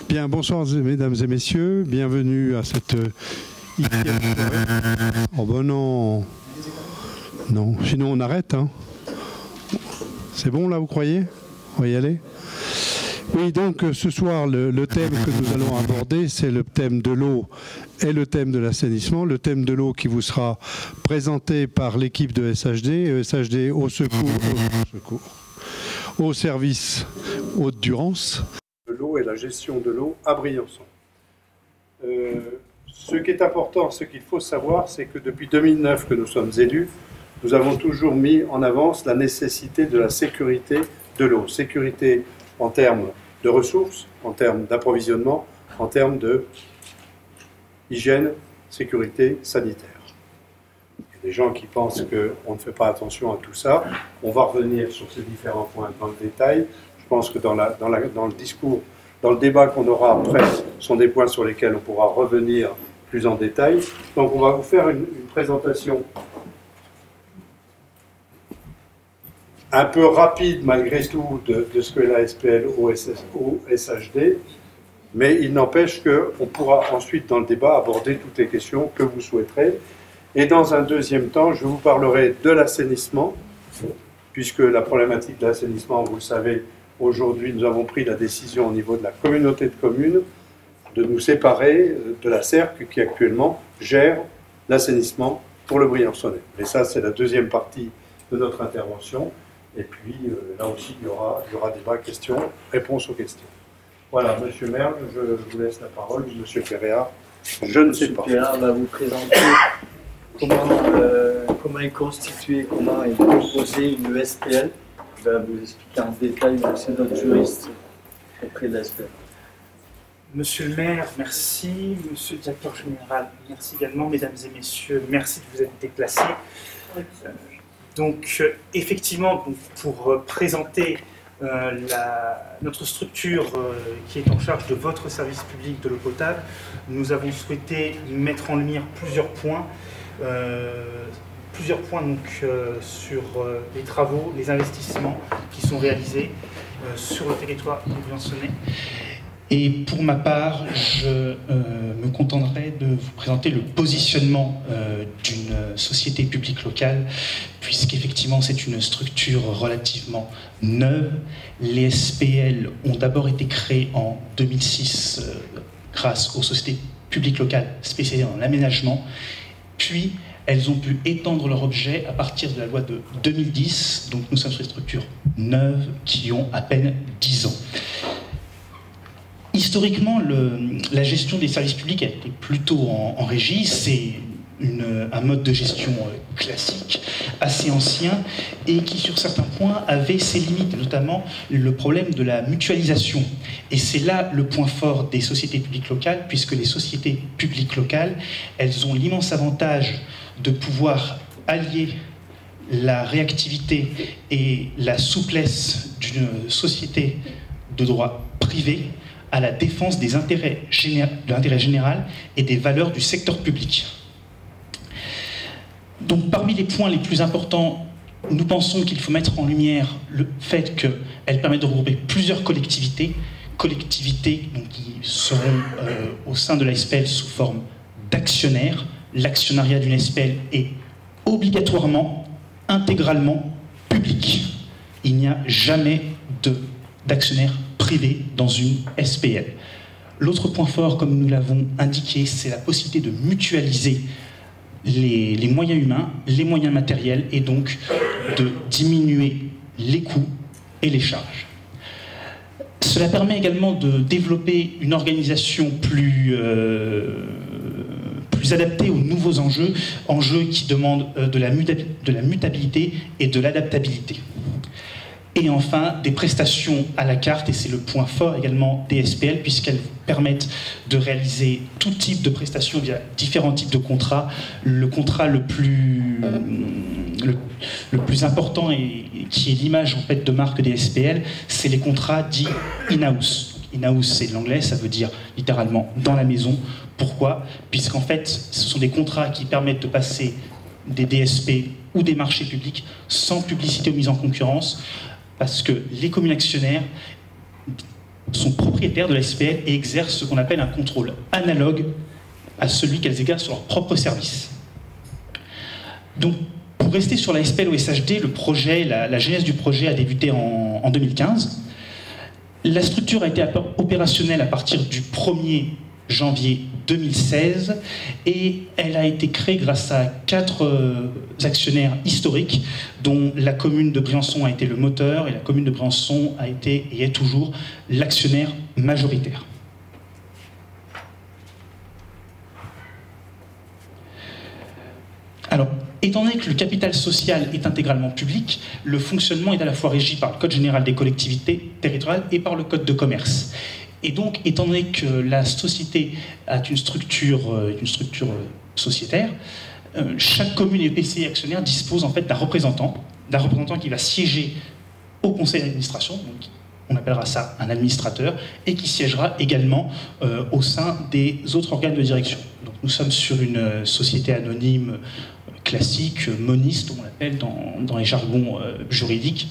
Bien, bonsoir mesdames et messieurs, bienvenue à cette Ikea soirée. Oh ben non, non, sinon on arrête. Hein. C'est bon là, vous croyez? On va y aller? Oui, donc ce soir, le thème que nous allons aborder, c'est le thème de l'eau et le thème de l'assainissement. Le thème de l'eau qui vous sera présenté par l'équipe de SHD, SHD au secours, au service Haute-Durance. De l'eau et la gestion de l'eau à Briançon. Ce qui est important, ce qu'il faut savoir, c'est que depuis 2009 que nous sommes élus, nous avons toujours mis en avance la nécessité de la sécurité de l'eau. Sécurité en termes de ressources, en termes d'approvisionnement, en termes de hygiène, sécurité sanitaire. Il y a des gens qui pensent qu'on ne fait pas attention à tout ça. On va revenir sur ces différents points dans le détail. Je pense que dans le discours, dans le débat qu'on aura après, sont des points sur lesquels on pourra revenir plus en détail. Donc on va vous faire une présentation un peu rapide malgré tout de ce que la SPL au SHD, mais il n'empêche qu'on pourra ensuite dans le débat aborder toutes les questions que vous souhaiterez. Et dans un deuxième temps, je vous parlerai de l'assainissement, puisque la problématique de l'assainissement, vous le savez, aujourd'hui nous avons pris la décision au niveau de la communauté de communes de nous séparer de la CERC qui actuellement gère l'assainissement pour le Briançonnais. Et ça, c'est la deuxième partie de notre intervention. Et puis, là aussi, il y aura débat, questions, réponses aux questions. Voilà, Monsieur Merle, je vous laisse la parole. Monsieur Ferréa, je ne sais pas. Monsieur Ferréa va vous présenter comment est constituée, comment est composée une SPL. Il va vous expliquer en détail, c'est notre juriste auprès de la SPL. Monsieur le maire, merci. Monsieur le directeur général, merci également. Mesdames et messieurs, merci de vous être déplacés. Donc, effectivement, pour présenter notre structure qui est en charge de votre service public de l'eau potable, nous avons souhaité mettre en lumière plusieurs points donc, sur les travaux, les investissements qui sont réalisés sur le territoire du Briançonnais. Et pour ma part, je me contenterai de vous présenter le positionnement d'une société publique locale, puisqu'effectivement c'est une structure relativement neuve. Les SPL ont d'abord été créées en 2006 grâce aux sociétés publiques locales spécialisées dans l'aménagement, puis elles ont pu étendre leur objet à partir de la loi de 2010, donc nous sommes sur des structures neuves qui ont à peine 10 ans. Historiquement, la gestion des services publics a été plutôt en régie. C'est un mode de gestion classique, assez ancien, et qui, sur certains points, avait ses limites, notamment le problème de la mutualisation. Et c'est là le point fort des sociétés publiques locales, puisque les sociétés publiques locales, elles ont l'immense avantage de pouvoir allier la réactivité et la souplesse d'une société de droit privé à la défense des intérêts de l'intérêt général et des valeurs du secteur public. Donc, parmi les points les plus importants, nous pensons qu'il faut mettre en lumière le fait qu'elle permet de regrouper plusieurs collectivités donc, qui seront au sein de la SPL sous forme d'actionnaires. L'actionnariat d'une SPL est obligatoirement, intégralement public. Il n'y a jamais d'actionnaires privés dans une SPL. L'autre point fort, comme nous l'avons indiqué, c'est la possibilité de mutualiser les moyens humains, les moyens matériels, et donc de diminuer les coûts et les charges. Cela permet également de développer une organisation plus adaptée aux nouveaux enjeux qui demandent de la mutabilité et de l'adaptabilité. Et enfin, des prestations à la carte, et c'est le point fort également des SPL, puisqu'elles permettent de réaliser tout type de prestations via différents types de contrats. Le contrat le plus important, et qui est l'image en fait de marque des SPL, c'est les contrats dits in-house. In-house, c'est de l'anglais, ça veut dire littéralement dans la maison. Pourquoi? Puisqu'en fait, ce sont des contrats qui permettent de passer des DSP ou des marchés publics sans publicité ou mise en concurrence, parce que les communes actionnaires sont propriétaires de la SPL et exercent ce qu'on appelle un contrôle analogue à celui qu'elles exercent sur leur propre service. Donc, pour rester sur la SPL au SHD, le projet, la genèse du projet a débuté en 2015. La structure a été opérationnelle à partir du 1er janvier 2016 et elle a été créée grâce à 4 actionnaires historiques dont la commune de Briançon a été le moteur et la commune de Briançon a été et est toujours l'actionnaire majoritaire. Alors, étant donné que le capital social est intégralement public, le fonctionnement est à la fois régi par le Code général des collectivités territoriales et par le Code de commerce. Et donc, étant donné que la société a une structure sociétaire, chaque commune et EPCI actionnaire dispose en fait d'un représentant qui va siéger au conseil d'administration, donc on appellera ça un administrateur, et qui siégera également au sein des autres organes de direction. Donc, nous sommes sur une société anonyme classique, moniste, on l'appelle dans les jargons juridiques.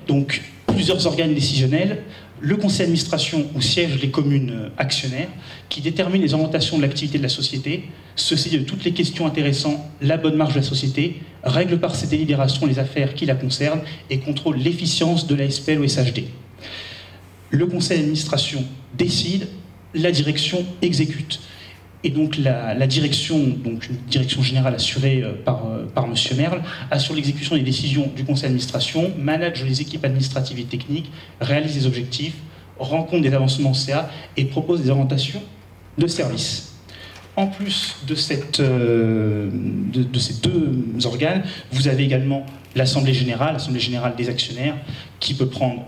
Donc, plusieurs organes décisionnels, le conseil d'administration où siègent les communes actionnaires, qui déterminent les orientations de l'activité de la société, se saisit de toutes les questions intéressant la bonne marche de la société, règle par ses délibérations les affaires qui la concernent et contrôle l'efficience de la SPL ou SHD. Le conseil d'administration décide, la direction exécute. Et donc la direction, donc une direction générale assurée par M. Merle, assure l'exécution des décisions du conseil d'administration, manage les équipes administratives et techniques, réalise les objectifs, rend compte des avancements CA et propose des orientations de service. En plus de ces 2 organes, vous avez également l'Assemblée générale des actionnaires, qui peut prendre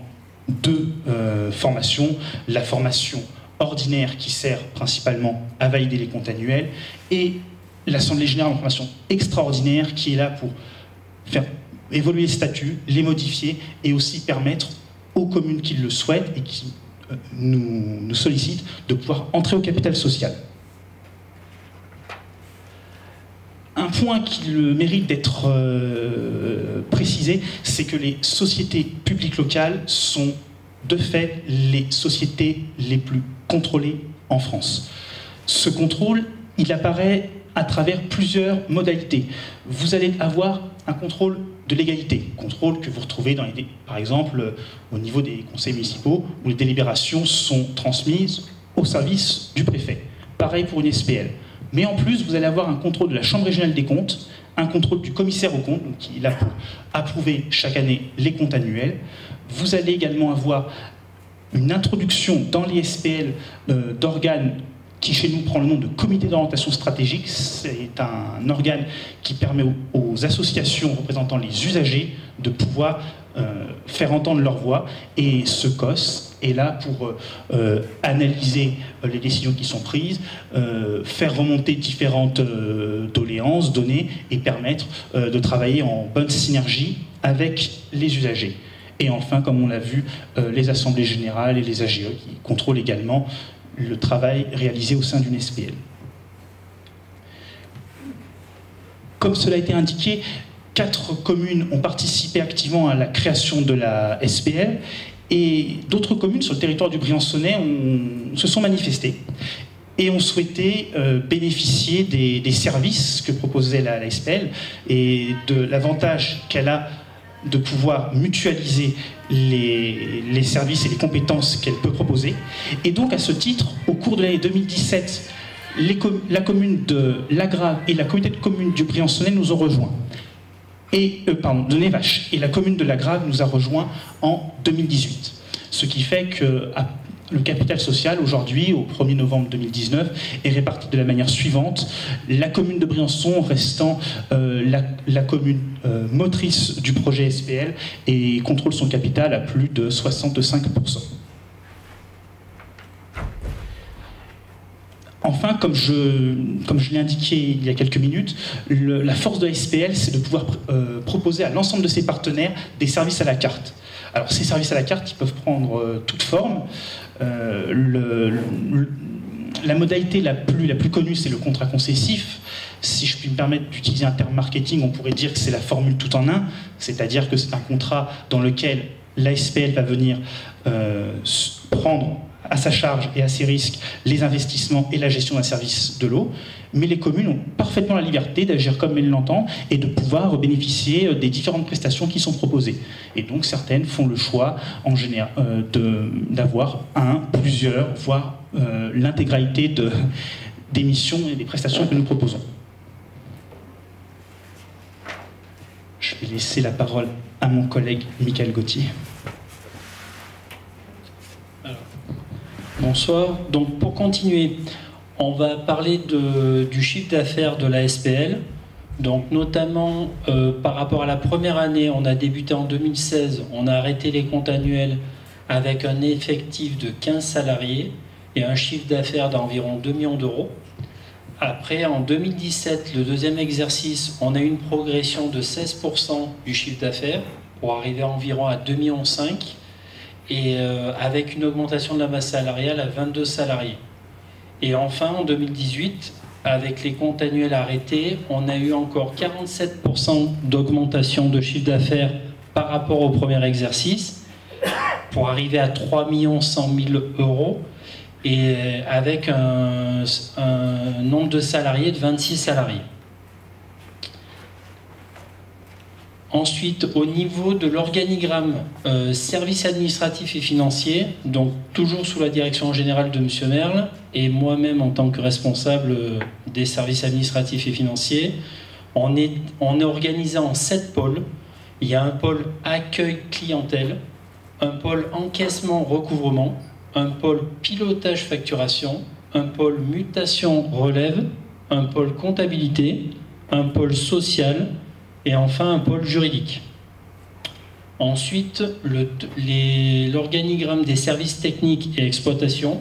2 formations, la formation ordinaire qui sert principalement à valider les comptes annuels et l'Assemblée générale en formation extraordinaire qui est là pour faire évoluer les statuts, les modifier et aussi permettre aux communes qui le souhaitent et qui nous sollicitent de pouvoir entrer au capital social. Un point qui le mérite d'être précisé, c'est que les sociétés publiques locales sont de fait les sociétés les plus contrôlées en France. Ce contrôle, il apparaît à travers plusieurs modalités. Vous allez avoir un contrôle de légalité, contrôle que vous retrouvez par exemple au niveau des conseils municipaux où les délibérations sont transmises au service du préfet. Pareil pour une SPL. Mais en plus, vous allez avoir un contrôle de la Chambre régionale des comptes, un contrôle du commissaire aux comptes, donc qui est là pour approuver chaque année les comptes annuels. Vous allez également avoir une introduction dans les SPL d'organes qui chez nous prend le nom de comité d'orientation stratégique. C'est un organe qui permet aux associations représentant les usagers de pouvoir faire entendre leur voix. Et ce COS est là pour analyser les décisions qui sont prises, faire remonter différentes doléances, données et permettre de travailler en bonne synergie avec les usagers. Et enfin, comme on l'a vu, les assemblées générales et les AGE qui contrôlent également le travail réalisé au sein d'une SPL. Comme cela a été indiqué, 4 communes ont participé activement à la création de la SPL et d'autres communes sur le territoire du Briançonnais se sont manifestées et ont souhaité bénéficier des services que proposait la SPL et de l'avantage qu'elle a de pouvoir mutualiser les services et les compétences qu'elle peut proposer. Et donc, à ce titre, au cours de l'année 2017, la commune de Lagrave et la communauté de communes du Briançonnais nous ont rejoints. De Névache. Et la commune de Lagrave nous a rejoints en 2018. Ce qui fait que le capital social, aujourd'hui, au 1er novembre 2019, est réparti de la manière suivante. La commune de Briançon restant la commune motrice du projet SPL et contrôle son capital à plus de 65%. Enfin, comme je l'ai indiqué il y a quelques minutes, la force de la SPL, c'est de pouvoir proposer à l'ensemble de ses partenaires des services à la carte. Alors, ces services à la carte, ils peuvent prendre toute forme. La modalité la plus connue, c'est le contrat concessif. Si je puis me permettre d'utiliser un terme marketing, on pourrait dire que c'est la formule tout en un, c'est-à-dire que c'est un contrat dans lequel l'ASPL va venir prendre à sa charge et à ses risques les investissements et la gestion d'un service de l'eau, mais les communes ont parfaitement la liberté d'agir comme elles l'entendent et de pouvoir bénéficier des différentes prestations qui sont proposées. Et donc certaines font le choix en général d'avoir un, plusieurs, voire l'intégralité des missions et des prestations que nous proposons. Je vais laisser la parole à mon collègue Michael Gauthier. Bonsoir. Donc pour continuer, on va parler du chiffre d'affaires de la SPL. Donc notamment par rapport à la première année, on a débuté en 2016, on a arrêté les comptes annuels avec un effectif de 15 salariés et un chiffre d'affaires d'environ 2 millions d'euros. Après, en 2017, le deuxième exercice, on a eu une progression de 16% du chiffre d'affaires pour arriver environ à 2,5 millions. Et avec une augmentation de la masse salariale à 22 salariés. Et enfin, en 2018, avec les comptes annuels arrêtés, on a eu encore 47% d'augmentation de chiffre d'affaires par rapport au premier exercice, pour arriver à 3 100 000 euros, et avec un nombre de salariés de 26 salariés. Ensuite, au niveau de l'organigramme services administratifs et financiers, donc toujours sous la direction générale de M. Merle, et moi-même en tant que responsable des services administratifs et financiers, on est organisé en 7 pôles. Il y a un pôle accueil clientèle, un pôle encaissement recouvrement, un pôle pilotage facturation, un pôle mutation relève, un pôle comptabilité, un pôle social, et enfin un pôle juridique. Ensuite, l'organigramme des services techniques et exploitation.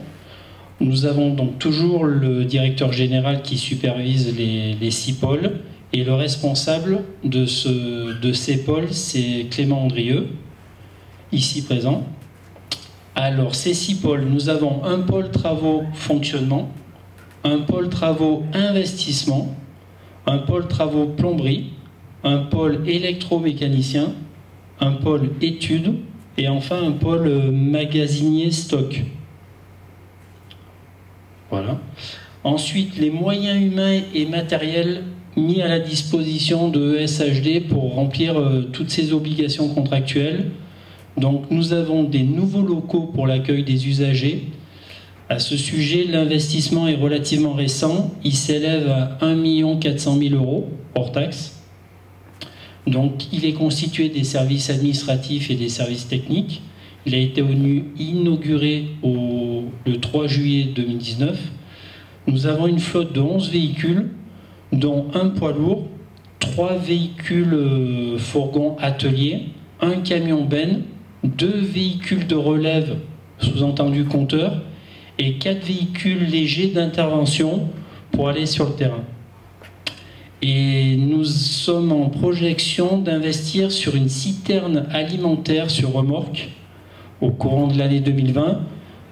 Nous avons donc toujours le directeur général qui supervise les 6 pôles, et le responsable de ces pôles, c'est Clément Andrieux, ici présent. Alors, ces 6 pôles, nous avons un pôle travaux fonctionnement, un pôle travaux investissement, un pôle travaux plomberie, un pôle électromécanicien, un pôle études et enfin un pôle magasinier stock. Voilà. Ensuite, les moyens humains et matériels mis à la disposition de SHD pour remplir toutes ces obligations contractuelles. Donc nous avons des nouveaux locaux pour l'accueil des usagers. À ce sujet, l'investissement est relativement récent. Il s'élève à 1 400 000 euros hors taxe. Donc, il est constitué des services administratifs et des services techniques. Il a été inauguré le 3 juillet 2019. Nous avons une flotte de 11 véhicules, dont un poids lourd, 3 véhicules fourgons ateliers, un camion benne, 2 véhicules de relève, sous-entendu compteur, et 4 véhicules légers d'intervention pour aller sur le terrain. Et nous sommes en projection d'investir sur une citerne alimentaire sur remorque au courant de l'année 2020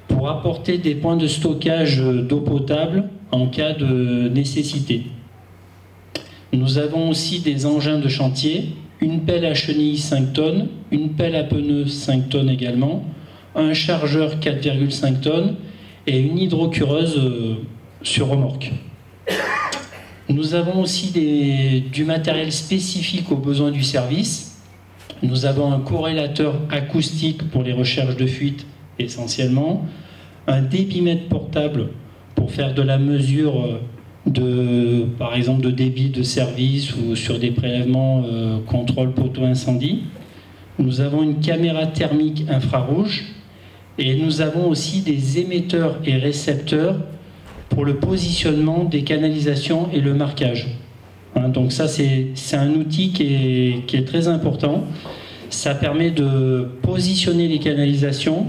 pour apporter des points de stockage d'eau potable en cas de nécessité. Nous avons aussi des engins de chantier, une pelle à chenilles 5 tonnes, une pelle à pneus 5 tonnes également, un chargeur 4,5 tonnes et une hydrocureuse sur remorque. Nous avons aussi du matériel spécifique aux besoins du service. Nous avons un corrélateur acoustique pour les recherches de fuite essentiellement, un débitmètre portable pour faire de la mesure par exemple de débit de service ou sur des prélèvements contrôle poteau incendie. Nous avons une caméra thermique infrarouge et nous avons aussi des émetteurs et récepteurs pour le positionnement des canalisations et le marquage. Donc ça, c'est un outil qui est très important. Ça permet de positionner les canalisations,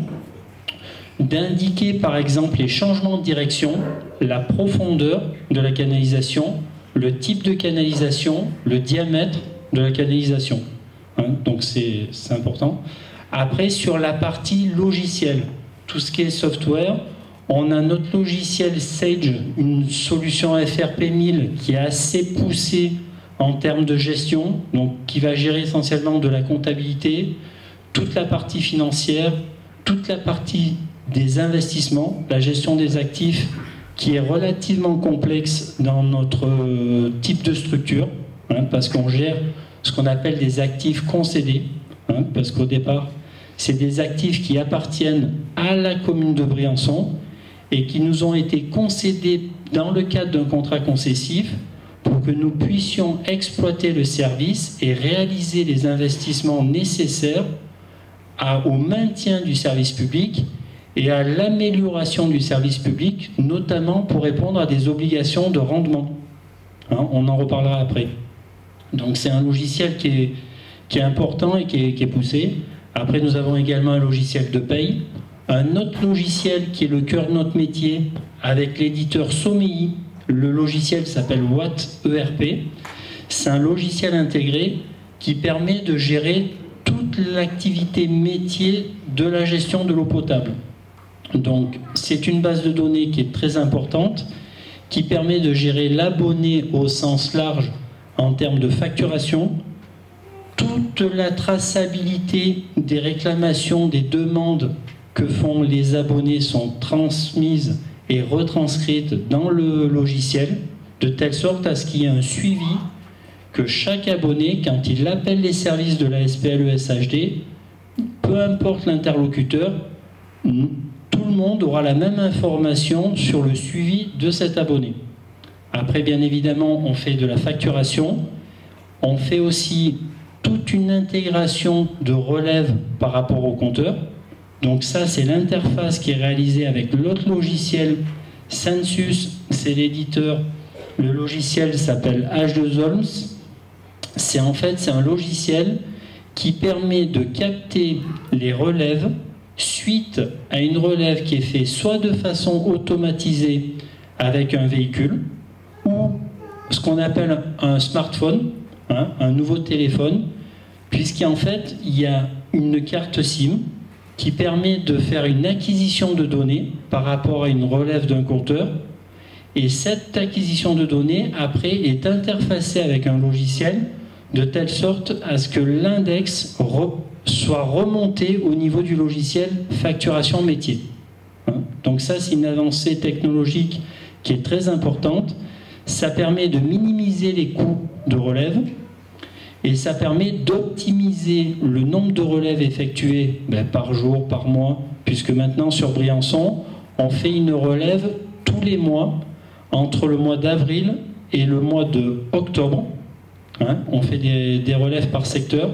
d'indiquer par exemple les changements de direction, la profondeur de la canalisation, le type de canalisation, le diamètre de la canalisation. Donc c'est important. Après, sur la partie logicielle, tout ce qui est software, on a notre logiciel Sage, une solution FRP 1000 qui est assez poussée en termes de gestion, donc qui va gérer essentiellement de la comptabilité, toute la partie financière, toute la partie des investissements, la gestion des actifs, qui est relativement complexe dans notre type de structure, hein, parce qu'on gère ce qu'on appelle des actifs concédés, hein, parce qu'au départ, c'est des actifs qui appartiennent à la commune de Briançon et qui nous ont été concédés dans le cadre d'un contrat concessif pour que nous puissions exploiter le service et réaliser les investissements nécessaires au maintien du service public et à l'amélioration du service public, notamment pour répondre à des obligations de rendement. Hein, on en reparlera après. Donc c'est un logiciel qui est important et qui est poussé. Après, nous avons également un logiciel de paye, un autre logiciel qui est le cœur de notre métier avec l'éditeur Somei. Le logiciel s'appelle Watt ERP. C'est un logiciel intégré qui permet de gérer toute l'activité métier de la gestion de l'eau potable. Donc, c'est une base de données qui est très importante, qui permet de gérer l'abonné au sens large en termes de facturation, toute la traçabilité des réclamations, des demandes que font les abonnés sont transmises et retranscrites dans le logiciel, de telle sorte à ce qu'il y ait un suivi, que chaque abonné, quand il appelle les services de la SPL ESHD, peu importe l'interlocuteur, tout le monde aura la même information sur le suivi de cet abonné. Après, bien évidemment, on fait de la facturation, on fait aussi toute une intégration de relève par rapport au compteur. Donc ça, c'est l'interface qui est réalisée avec l'autre logiciel. Sensus, c'est l'éditeur. Le logiciel s'appelle H2Olms. C'est un logiciel qui permet de capter les relèves suite à une relève qui est faite soit de façon automatisée avec un véhicule ou ce qu'on appelle un smartphone, hein, un nouveau téléphone, puisqu'en fait, il y a une carte SIM qui permet de faire une acquisition de données par rapport à une relève d'un compteur. Et cette acquisition de données, après, est interfacée avec un logiciel de telle sorte à ce que l'index soit remonté au niveau du logiciel facturation métier. Hein? Donc ça, c'est une avancée technologique qui est très importante. Ça permet de minimiser les coûts de relève et ça permet d'optimiser le nombre de relèves effectuées par jour, par mois, puisque maintenant sur Briançon, on fait une relève tous les mois entre le mois d'avril et le mois d'octobre. Hein, on fait des relèves par secteur.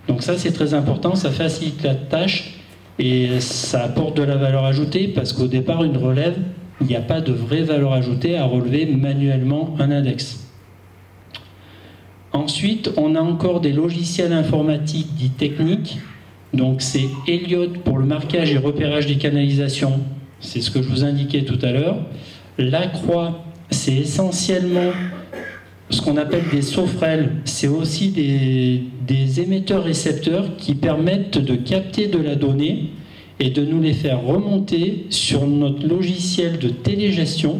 Donc ça, c'est très important, ça facilite la tâche et ça apporte de la valeur ajoutée parce qu'au départ, une relève, il n'y a pas de vraie valeur ajoutée à relever manuellement un index. Ensuite, on a encore des logiciels informatiques dits techniques. Donc c'est Elliot pour le marquage et repérage des canalisations. C'est ce que je vous indiquais tout à l'heure. La Croix, c'est essentiellement ce qu'on appelle des sauterelles. C'est aussi des émetteurs-récepteurs qui permettent de capter de la donnée et de nous les faire remonter sur notre logiciel de télégestion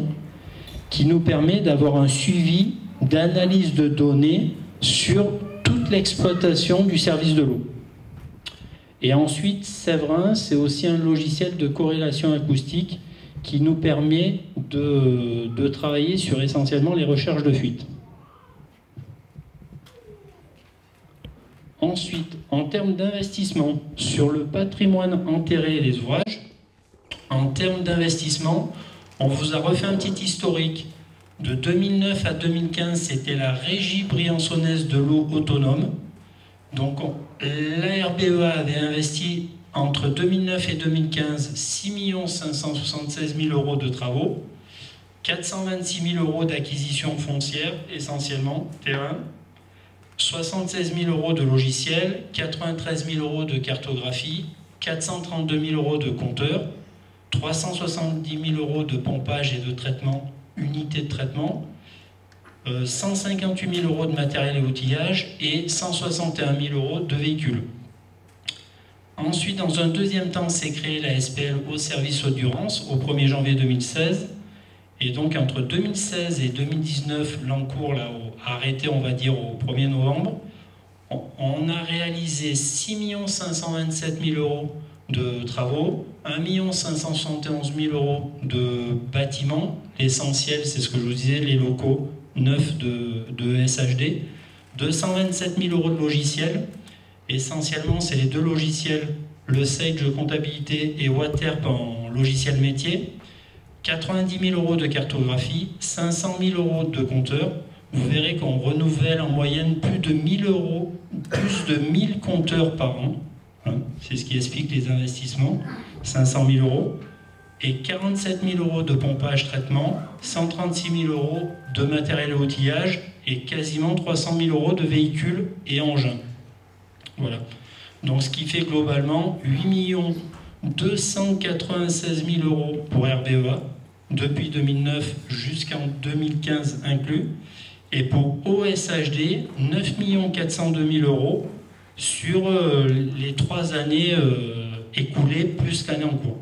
qui nous permet d'avoir un suivi d'analyse de données sur toute l'exploitation du service de l'eau. Et ensuite, Séverin, c'est aussi un logiciel de corrélation acoustique qui nous permet de travailler sur essentiellement les recherches de fuite. Ensuite, en termes d'investissement, sur le patrimoine enterré et les ouvrages, en termes d'investissement, on vous a refait un petit historique. De 2009 à 2015, c'était la Régie briançonnaise de l'eau autonome. Donc, la RBEA avait investi entre 2009 et 2015 6 576 000 euros de travaux, 426 000 euros d'acquisition foncière, essentiellement, terrain, 76 000 euros de logiciels, 93 000 euros de cartographie, 432 000 euros de compteurs, 370 000 euros de pompage et de traitement, unité de traitement, 158 000 euros de matériel et outillage et 161 000 euros de véhicules. Ensuite, dans un deuxième temps, s'est créée la SPL au service Eau-de-Durance au 1er janvier 2016. Et donc, entre 2016 et 2019, l'encours a arrêté, on va dire, au 1er novembre. On a réalisé 6 527 000 euros de travaux, 1 571 000 euros de bâtiments. L'essentiel, c'est ce que je vous disais, les locaux neufs de SHD. 227 000 euros de logiciels. Essentiellement, c'est les deux logiciels, le Sage comptabilité et Waterp en logiciel métier. 90 000 euros de cartographie, 500 000 euros de compteurs. Vous verrez qu'on renouvelle en moyenne plus de 1000 euros, plus de 1000 compteurs par an. C'est ce qui explique les investissements. 500 000 euros. Et 47 000 euros de pompage-traitement, 136 000 euros de matériel et outillage et quasiment 300 000 euros de véhicules et engins. Voilà. Donc ce qui fait globalement 8 296 000 euros pour RBEA, depuis 2009 jusqu'en 2015 inclus. Et pour OSHD, 9 402 000 euros sur les 3 années écoulées plus l'année en cours.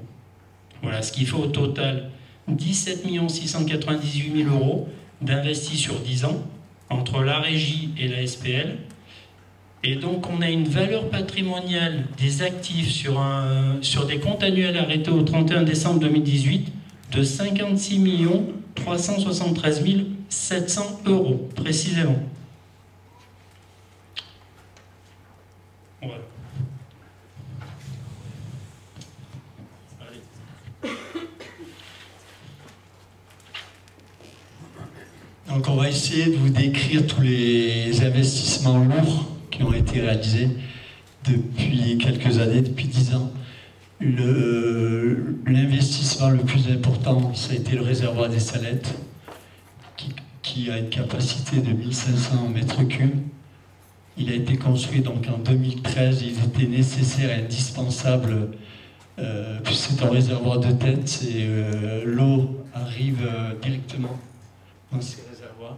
Voilà, ce qui fait au total 17 698 000 euros d'investis sur 10 ans entre la régie et la SPL. Et donc on a une valeur patrimoniale des actifs sur des comptes annuels arrêtés au 31 décembre 2018 de 56 373 700 euros, précisément. Voilà. Allez. Donc on va essayer de vous décrire tous les investissements lourds qui ont été réalisés depuis quelques années, depuis 10 ans. L'investissement le plus important, ça a été le réservoir des Salettes, qui a une capacité de 1500 mètres cubes. Il a été construit donc en 2013, il était nécessaire et indispensable, puisque c'est un réservoir de tête, et l'eau arrive directement dans ces réservoirs.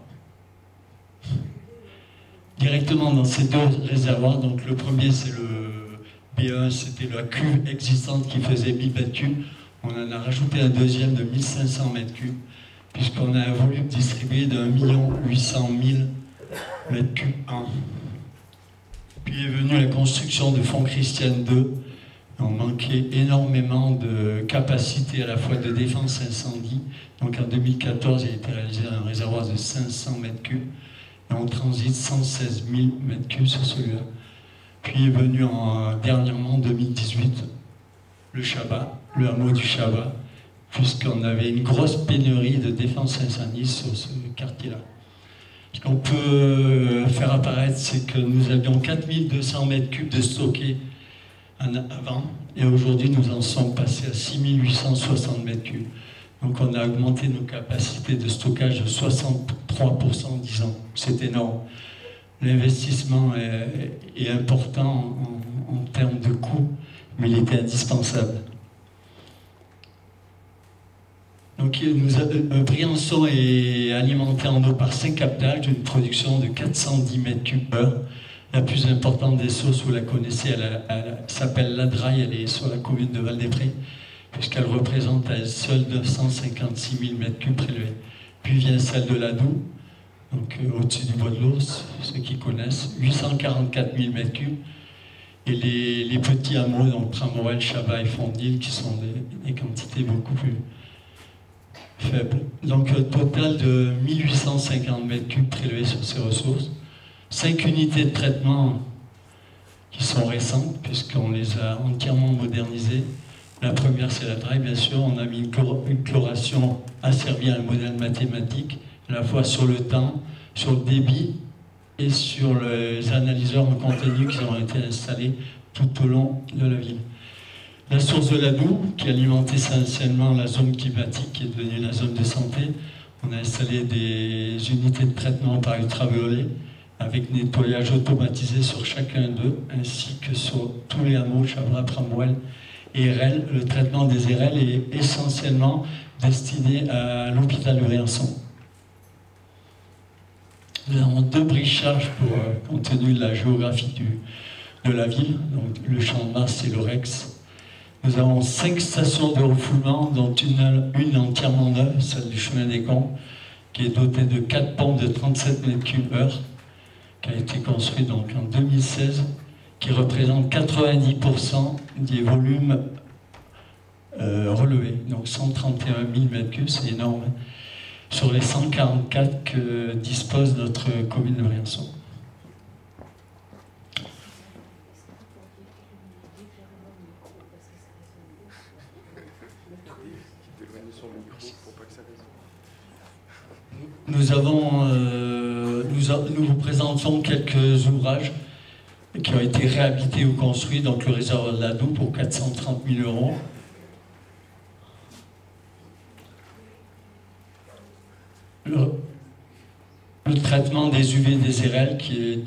Directement dans ces deux réservoirs, donc le premier c'est le B1, c'était la cuve existante qui faisait 1000 mètres cubes. On en a rajouté un deuxième de 1500 mètres cubes, puisqu'on a un volume distribué de 1 800 000 mètres cubes an. Puis est venue la construction de Font Christiane 2. On manquait énormément de capacité à la fois de défense incendie. Donc en 2014, il a été réalisé un réservoir de 500 mètres cubes. Et on transite 116 000 mètres cubes sur celui-là. Puis est venu dernièrement, en 2018, le Chabat, le hameau du Chabat, puisqu'on avait une grosse pénurie de défense incendie sur ce quartier-là. Ce qu'on peut faire apparaître, c'est que nous avions 4200 mètres cubes de stockés avant, et aujourd'hui nous en sommes passés à 6860 mètres cubes. Donc on a augmenté nos capacités de stockage de 63% en 10 ans. C'est énorme. L'investissement est important en termes de coût, mais il était indispensable. Donc Briançon est alimenté en eau par 5 captages d'une production de 410 mètres cubes par heure. La plus importante des sources, vous la connaissez, elle s'appelle la Draille, elle est sur la commune de Val-des-Prés, puisqu'elle représente à elle seule 956 000 mètres cubes prélevés. Puis vient celle de la Doue, donc au-dessus du bois de l'Ours, ceux qui connaissent, 844 000 mètres cubes. Et les petits hameaux, donc Pramorel, Chabat et Fondil, qui sont des quantités beaucoup plus faibles. Donc un total de 1850 mètres cubes prélevés sur ces ressources. 5 unités de traitement qui sont récentes, puisqu'on les a entièrement modernisées. La première, c'est la Draille, bien sûr. On a mis une chloration asservie à un modèle mathématique, à la fois sur le temps, sur le débit et sur les analyseurs en continu qui ont été installés tout au long de la ville. La source de la Doue, qui alimentait essentiellement la zone climatique, qui est devenue la zone de santé. On a installé des unités de traitement par ultraviolet, avec nettoyage automatisé sur chacun d'eux, ainsi que sur tous les hameaux, Chabra, Pramouel et RL. Le traitement des RL est essentiellement destiné à l'hôpital de Briançon. Nous avons 2 bricharges compte tenu de la géographie de la ville, donc le Champ de Mars et le Rex. Nous avons 5 stations de refoulement, dont une entièrement neuve, celle du chemin des Cons, qui est dotée de 4 pompes de 37 mètres cubes heure. qui a été construit donc en 2016, qui représente 90% des volumes relevés. Donc 131 000 m3, c'est énorme, sur les 144 que dispose notre commune de Briançon. Nous vous présentons quelques ouvrages qui ont été réhabilités ou construits, donc le réservoir de la Doue pour 430 000 €. Le traitement des UV des RL qui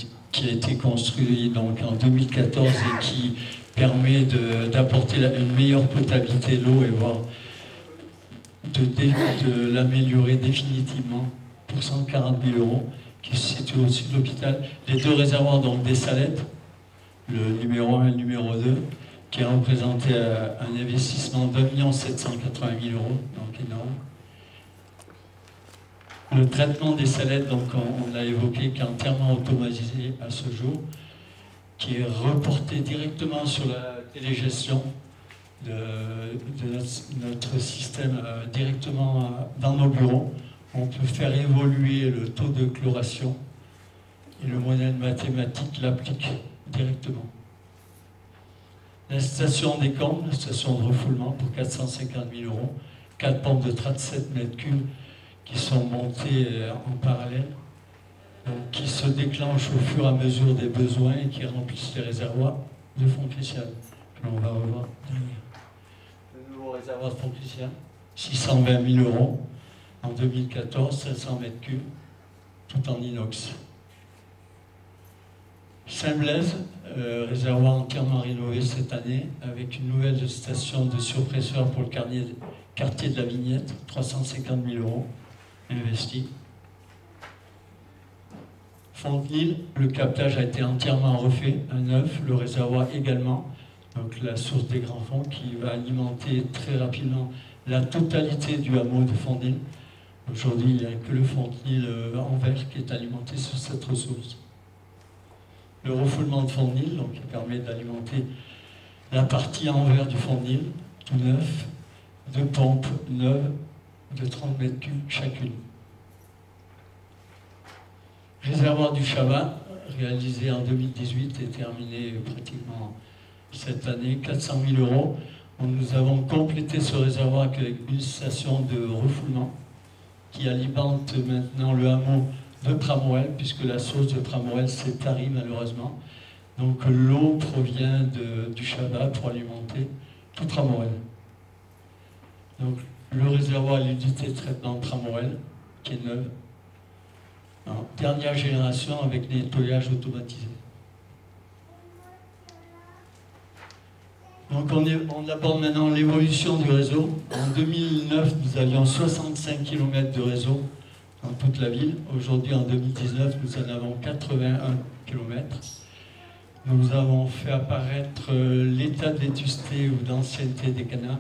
a été construit donc en 2014 et qui permet d'apporter une meilleure potabilité de l'eau et voire de l'améliorer définitivement pour 140 000 €, qui se situe au-dessus de l'hôpital. Les deux réservoirs donc des Salettes, le numéro 1 et le numéro 2, qui a représenté un investissement d'1 780 000 €, donc énorme. Le traitement des Salettes, donc on l'a évoqué, qui est entièrement automatisé à ce jour, qui est reporté directement sur la télégestion de notre système directement dans nos bureaux. On peut faire évoluer le taux de chloration et le modèle mathématique l'applique directement. La station des Combles, la station de refoulement pour 450 000 €, 4 pompes de 37 m3 qui sont montées en parallèle, donc qui se déclenchent au fur et à mesure des besoins et qui remplissent les réservoirs de fond crucial, que l'on va revoir derrière. Le nouveau réservoir de fond crucial, 620 000 € en 2014, 500 m3, tout en inox. Saint-Blaise, réservoir entièrement rénové cette année, avec une nouvelle station de surpresseur pour le quartier de la Vignette, 350 000 € investis. Fontenil, le captage a été entièrement refait, à neuf, le réservoir également, donc la source des grands fonds qui va alimenter très rapidement la totalité du hameau de Fontenil. Aujourd'hui, il n'y a que le Fontenil en vert qui est alimenté sur cette ressource. Le refoulement de Fontenil, donc qui permet d'alimenter la partie en vert du Fontenil, tout neuf, 2 pompes neuves de 30 m3 chacune. Réservoir du Chabat, réalisé en 2018 et terminé pratiquement cette année, 400 000 €. Nous avons complété ce réservoir avec une station de refoulement qui alimente maintenant le hameau de Pramorel, puisque la source de Pramorel s'est tarie malheureusement. Donc l'eau provient du Chabat pour alimenter tout Pramorel. Donc le réservoir à l'unité de traitement de Pramorel, qui est neuve, en dernière génération avec nettoyage automatisé. Donc on aborde maintenant l'évolution du réseau. En 2009, nous avions 65 km de réseau dans toute la ville. Aujourd'hui, en 2019, nous en avons 81 km. Nous avons fait apparaître l'état de vétusté ou d'ancienneté des canaux.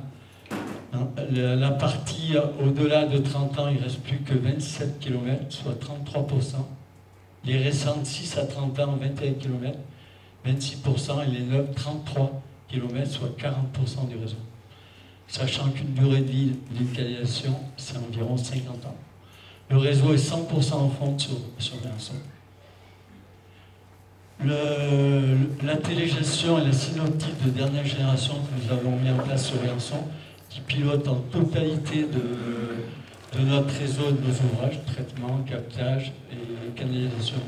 La partie au-delà de 30 ans, il ne reste plus que 27 km, soit 33%. Les récentes 6 à 30 ans, 21 km, 26%, et les neuves, 33 km, soit 40% du réseau. Sachant qu'une durée de vie d'une canalisation, c'est environ 50 ans. Le réseau est 100% en fonte sur Briançon. La télégestion et la synoptique de dernière génération que nous avons mis en place sur Briançon, qui pilote en totalité de notre réseau, de nos ouvrages, traitement, captage et canalisation.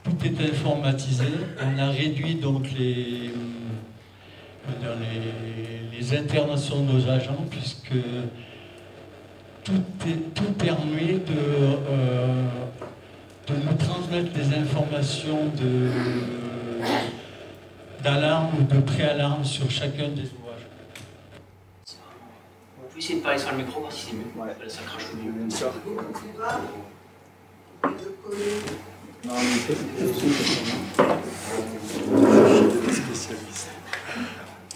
Tout est informatisé. On a réduit donc les internations de nos agents, puisque tout permet de nous transmettre des informations d'alarme ou de préalarme sur chacun des ouvrages. Vous pouvez essayer de parler sur le micro, voir si c'est mieux. Ouais. Ça crache le mieux. Bien sûr. Non,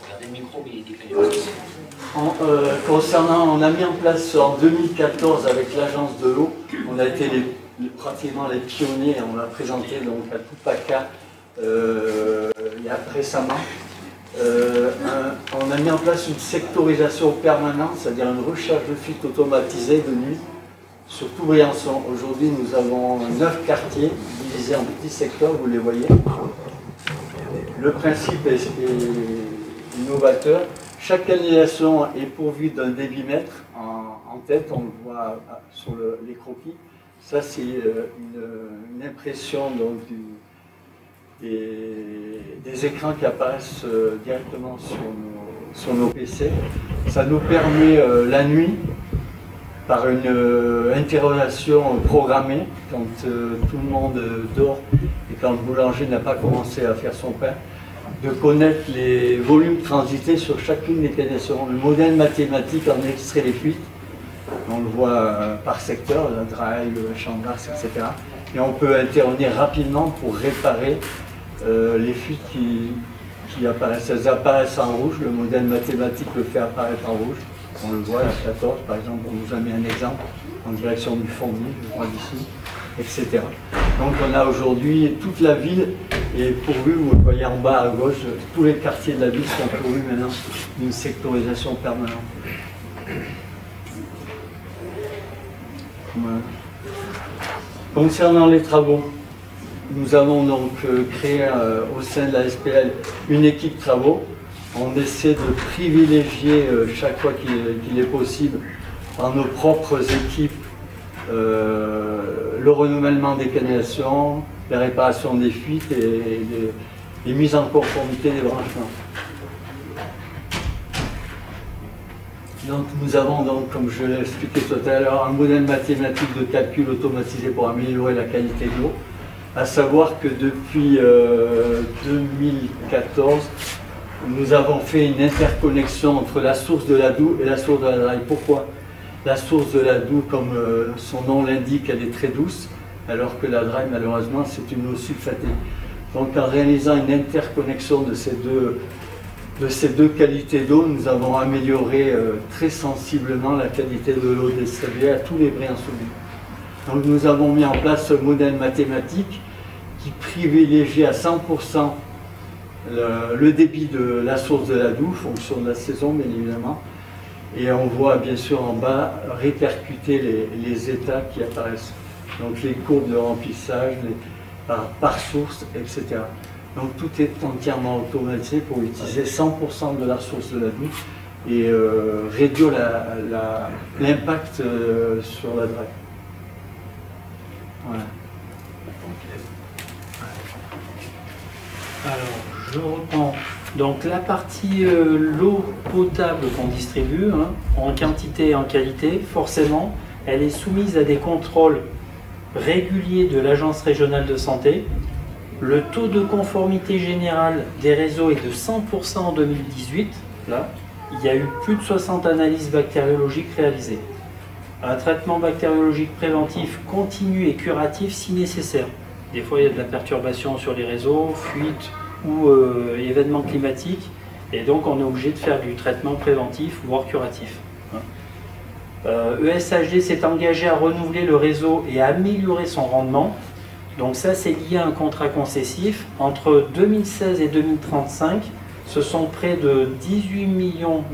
Regardez le micro, mais il est décalé. Concernant, on a mis en place en 2014 avec l'agence de l'eau, on a été les pratiquement les pionniers. On l'a présenté donc à Tupaka il y a récemment. On a mis en place une sectorisation permanente, c'est-à-dire une recherche de fuite automatisée de nuit sur tout Briançon. Aujourd'hui, nous avons 9 quartiers divisés en petits secteurs, vous les voyez. Le principe est innovateur. Chaque canalisation est pourvue d'un débitmètre en tête, on le voit sur les croquis. Ça, c'est une impression donc, des écrans qui apparaissent directement sur nos PC. Ça nous permet la nuit, par une interrogation programmée, quand tout le monde dort et quand le boulanger n'a pas commencé à faire son pain, de connaître les volumes transités sur chacune des canalisations. Le modèle mathématique en extrait les fuites, on le voit par secteur, la Draille, le Champ d'Ars, etc. Et on peut intervenir rapidement pour réparer les fuites qui apparaissent. Elles apparaissent en rouge, le modèle mathématique le fait apparaître en rouge. On le voit, la 14 par exemple, on vous a mis un exemple en direction du Fondi, je crois d'ici, etc. Donc on a aujourd'hui toute la ville est pourvue, vous le voyez en bas à gauche, tous les quartiers de la ville sont pourvus maintenant d'une sectorisation permanente. Voilà. Concernant les travaux, nous avons donc créé au sein de la SPL une équipe travaux. On essaie de privilégier chaque fois qu'il est possible par nos propres équipes le renouvellement des canalisations, la réparation des fuites et les mises en conformité des branchements. Donc nous avons donc, comme je l'ai expliqué tout à l'heure, un modèle mathématique de calcul automatisé pour améliorer la qualité de l'eau. À savoir que depuis 2014, nous avons fait une interconnexion entre la source de la Doue et la source de la Draille. Pourquoi? La source de la Doue, comme son nom l'indique, elle est très douce, alors que la Draille, malheureusement, c'est une eau sulfatée. Donc en réalisant une interconnexion de ces deux qualités d'eau, nous avons amélioré très sensiblement la qualité de l'eau distribuée à tous les Briançonnais. Donc nous avons mis en place ce modèle mathématique qui privilégie à 100% le débit de la source de la Doue, fonction de la saison bien évidemment, et on voit bien sûr en bas répercuter les états qui apparaissent, donc les courbes de remplissage par source, etc. Donc tout est entièrement automatisé pour utiliser 100% de la source de la Doue et réduire l'impact sur la Draille. Voilà. Alors, je reprends. Donc la partie l'eau potable qu'on distribue, hein, en quantité et en qualité, forcément, elle est soumise à des contrôles réguliers de l'Agence régionale de santé. Le taux de conformité générale des réseaux est de 100% en 2018. Là, il y a eu plus de 60 analyses bactériologiques réalisées. Un traitement bactériologique préventif continu et curatif si nécessaire. Des fois, il y a de la perturbation sur les réseaux, fuite ou événements climatiques, et donc on est obligé de faire du traitement préventif, voire curatif. ESHD s'est engagé à renouveler le réseau et à améliorer son rendement. Donc ça, c'est lié à un contrat concessif. Entre 2016 et 2035, ce sont près de 18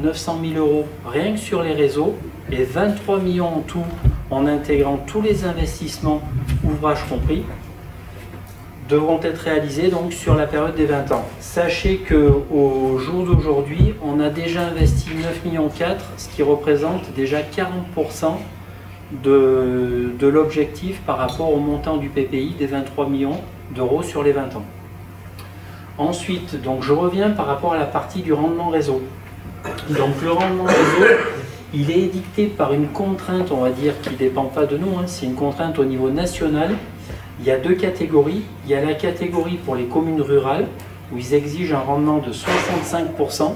900 000 € rien que sur les réseaux, et 23 millions en tout, en intégrant tous les investissements, ouvrages compris, devront être réalisés donc sur la période des 20 ans. Sachez qu'au jour d'aujourd'hui, on a déjà investi 9,4 millions, ce qui représente déjà 40% de l'objectif par rapport au montant du PPI des 23 millions d'euros sur les 20 ans. Ensuite, donc je reviens par rapport à la partie du rendement réseau. Donc le rendement réseau, il est édicté par une contrainte, on va dire, qui ne dépend pas de nous, hein, c'est une contrainte au niveau national. Il y a deux catégories. Il y a la catégorie pour les communes rurales, où ils exigent un rendement de 65%.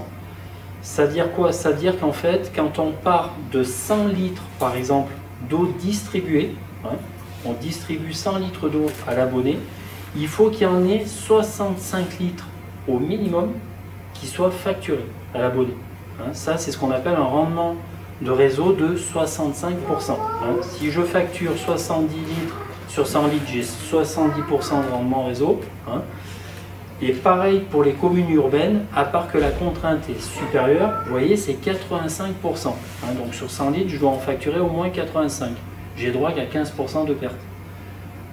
Ça veut dire quoi? Ça veut dire qu'en fait, quand on part de 100 litres, par exemple, d'eau distribuée, hein, on distribue 100 litres d'eau à l'abonné, il faut qu'il y en ait 65 litres au minimum qui soient facturés à l'abonné. Hein, ça, c'est ce qu'on appelle un rendement de réseau de 65%. Hein. Si je facture 70 litres sur 100 litres, j'ai 70% de rendement réseau. Hein. Et pareil pour les communes urbaines, à part que la contrainte est supérieure, vous voyez, c'est 85%. Hein. Donc sur 100 litres, je dois en facturer au moins 85. J'ai droit qu'à 15% de perte.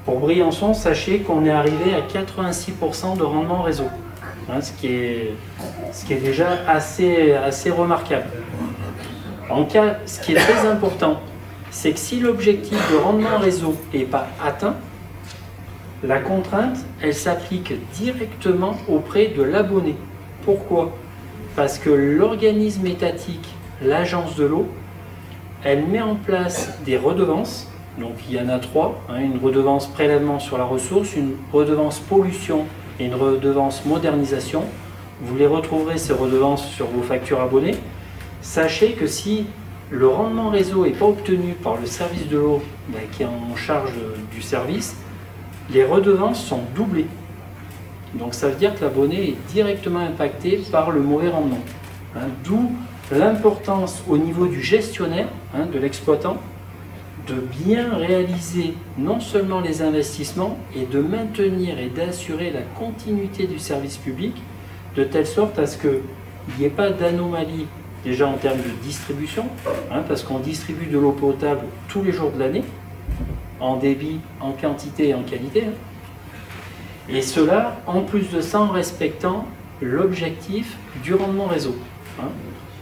Pour Briançon, sachez qu'on est arrivé à 86% de rendement réseau. Hein, ce qui est déjà assez remarquable. En cas, ce qui est très important, c'est que si l'objectif de rendement réseau n'est pas atteint, la contrainte, elle s'applique directement auprès de l'abonné. Pourquoi? Parce que l'organisme étatique, l'agence de l'eau, elle met en place des redevances. Donc il y en a 3, hein, une redevance prélèvement sur la ressource, une redevance pollution et une redevance modernisation. Vous les retrouverez, ces redevances, sur vos factures abonnées. Sachez que si le rendement réseau n'est pas obtenu par le service de l'eau qui est en charge du service, les redevances sont doublées. Donc ça veut dire que l'abonné est directement impacté par le mauvais rendement. Hein, d'où l'importance au niveau du gestionnaire, hein, de l'exploitant, de bien réaliser non seulement les investissements et de maintenir et d'assurer la continuité du service public de telle sorte à ce qu'il n'y ait pas d'anomalie déjà en termes de distribution, hein, parce qu'on distribue de l'eau potable tous les jours de l'année, en débit, en quantité et en qualité. Hein. Et cela, en plus de ça, en respectant l'objectif du rendement réseau. Hein.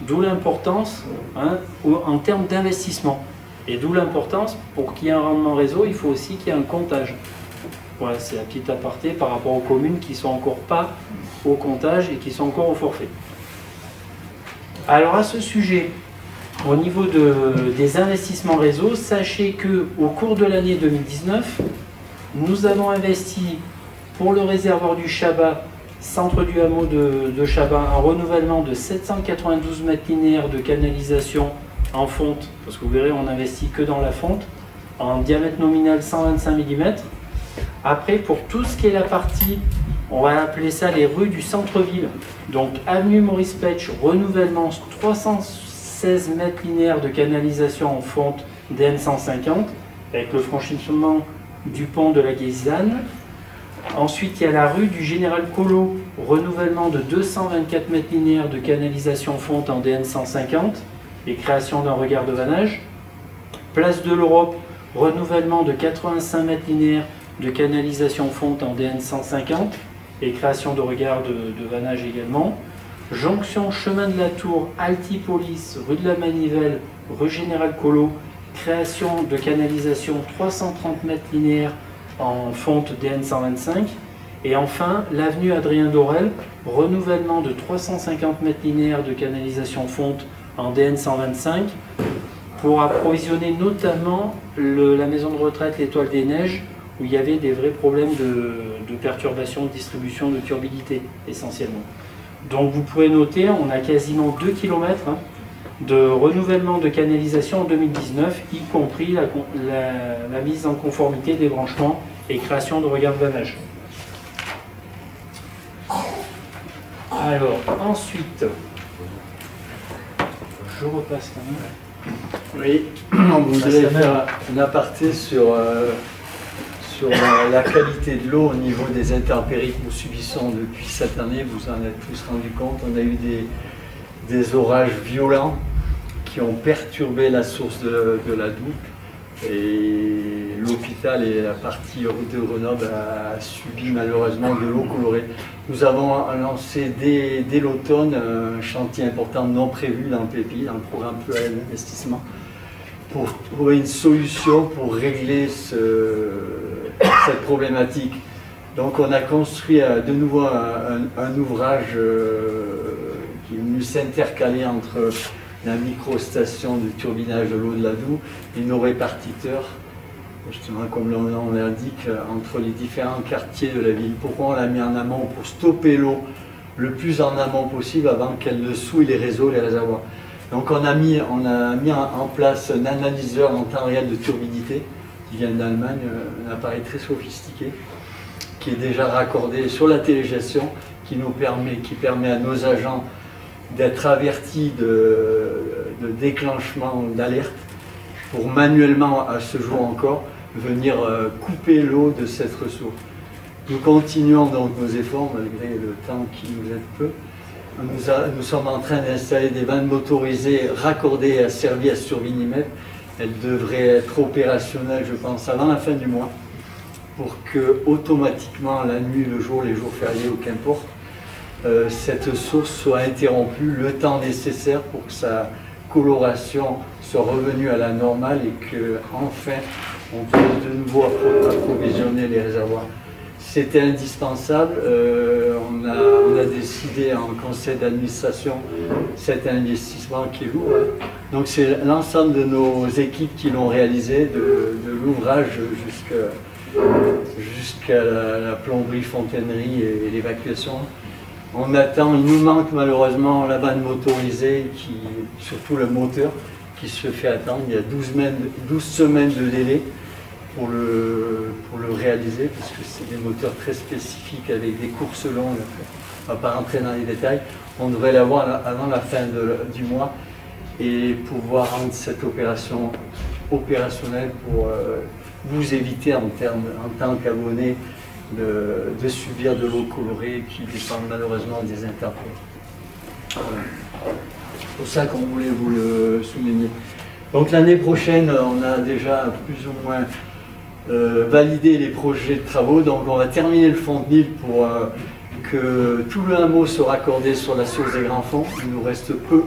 D'où l'importance, hein, en termes d'investissement. Et d'où l'importance, pour qu'il y ait un rendement réseau, il faut aussi qu'il y ait un comptage. Voilà, c'est un petit aparté par rapport aux communes qui ne sont encore pas au comptage et qui sont encore au forfait. Alors à ce sujet, au niveau des investissements réseau, sachez qu'au cours de l'année 2019, nous avons investi pour le réservoir du Chabat, centre du hameau de Chabat, un renouvellement de 792 mètres linéaires de canalisation en fonte, parce que vous verrez, on n'investit que dans la fonte, en diamètre nominal 125 mm. Après, pour tout ce qui est la partie, on va appeler ça les rues du centre-ville, donc avenue Maurice Petch, renouvellement 316 mètres linéaires de canalisation en fonte DN 150, avec le franchissement du pont de la Guézanne. Ensuite, il y a la rue du Général Collot, renouvellement de 224 mètres linéaires de canalisation fonte en DN 150 et création d'un regard de vannage. Place de l'Europe, renouvellement de 85 mètres linéaires de canalisation fonte en DN 150 et création de regard de vannage également. Jonction chemin de la Tour, Altipolis, rue de la Manivelle, rue Général Collot, création de canalisation 330 mètres linéaires en fonte DN 125. Et enfin, l'avenue Adrien Dorel, renouvellement de 350 mètres linéaires de canalisation fonte en DN 125 pour approvisionner notamment la maison de retraite l'Étoile des Neiges, où il y avait des vrais problèmes de perturbation de distribution de turbidité essentiellement. Donc vous pouvez noter, on a quasiment 2 km de renouvellement de canalisation en 2019, y compris la mise en conformité des branchements et création de regard de vannage. Alors ensuite, je repasse quand même. Oui, on voudrait faire un aparté sur la qualité de l'eau au niveau des intempéries que nous subissons depuis cette année. Vous en êtes tous rendu compte, on a eu des orages violents qui ont perturbé la source de la Doue, et l'hôpital et la partie de Grenoble a subi malheureusement de l'eau colorée. Nous avons lancé dès l'automne un chantier important non prévu dans le PPI, dans le programme pluriel d'investissement, pour trouver une solution pour régler cette problématique. Donc on a construit de nouveau un ouvrage qui est venu s'intercaler entre la microstation de turbinage de l'eau de la Doue et nos répartiteurs, justement comme le nom l'indique, entre les différents quartiers de la ville. Pourquoi on l'a mis en amont? Pour stopper l'eau le plus en amont possible avant qu'elle ne souille les réseaux, les réservoirs. Donc on a mis en place un analyseur en temps réel de turbidité qui vient d'Allemagne, un appareil très sophistiqué qui est déjà raccordé sur la télégestion, qui permet à nos agents d'être avertis de déclenchement d'alerte pour manuellement, à ce jour encore, venir couper l'eau de cette ressource. Nous continuons donc nos efforts malgré le temps qui nous aide peu. Nous sommes en train d'installer des vannes motorisées raccordées et asservies à survinimètre. Elles devraient être opérationnelles, je pense, avant la fin du mois, pour que automatiquement, la nuit, le jour, les jours fériés ou qu'importe, cette source soit interrompue le temps nécessaire pour que sa coloration soit revenue à la normale et qu'enfin on puisse de nouveau approvisionner les réservoirs. C'était indispensable. On a décidé en conseil d'administration cet investissement qui est lourd. Donc c'est l'ensemble de nos équipes qui l'ont réalisé, de l'ouvrage jusqu'à la plomberie, fontainerie et l'évacuation. On attend, il nous manque malheureusement la vanne motorisée, surtout le moteur, qui se fait attendre. Il y a 12 semaines de délai pour le réaliser, parce que c'est des moteurs très spécifiques avec des courses longues. On ne va pas rentrer dans les détails. On devrait l'avoir avant la fin du mois et pouvoir rendre cette opération opérationnelle pour vous éviter en tant qu'abonné de subir de l'eau colorée qui dépend malheureusement des intempéries. Voilà. C'est pour ça qu'on voulait vous le souligner. Donc l'année prochaine, on a déjà plus ou moins validé les projets de travaux. Donc on va terminer le fond de Nil pour que tout le hameau soit raccordé sur la source des Grands Fonds. Il nous reste peu,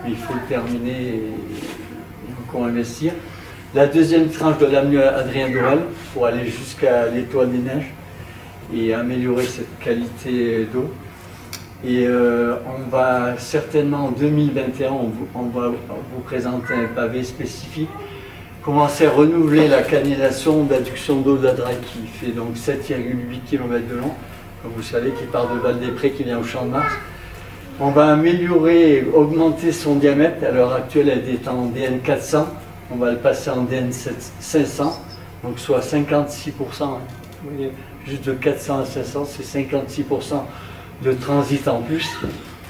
mais il faut le terminer et encore investir. La deuxième tranche de l'avenue Adrien Dorel pour aller jusqu'à l'Étoile des Neiges et améliorer cette qualité d'eau. Et on va certainement en 2021, on va vous présenter un pavé spécifique, commencer à renouveler la canalisation d'adduction d'eau de la Draille qui fait donc 7,8 km de long, comme vous savez, qui part de Val-des-Prés, qui vient au Champ de Mars. On va améliorer et augmenter son diamètre. À l'heure actuelle, elle est en DN 400. On va le passer en DN 500, donc soit 56%. Vous voyez, juste de 400 à 500, c'est 56% de transit en plus,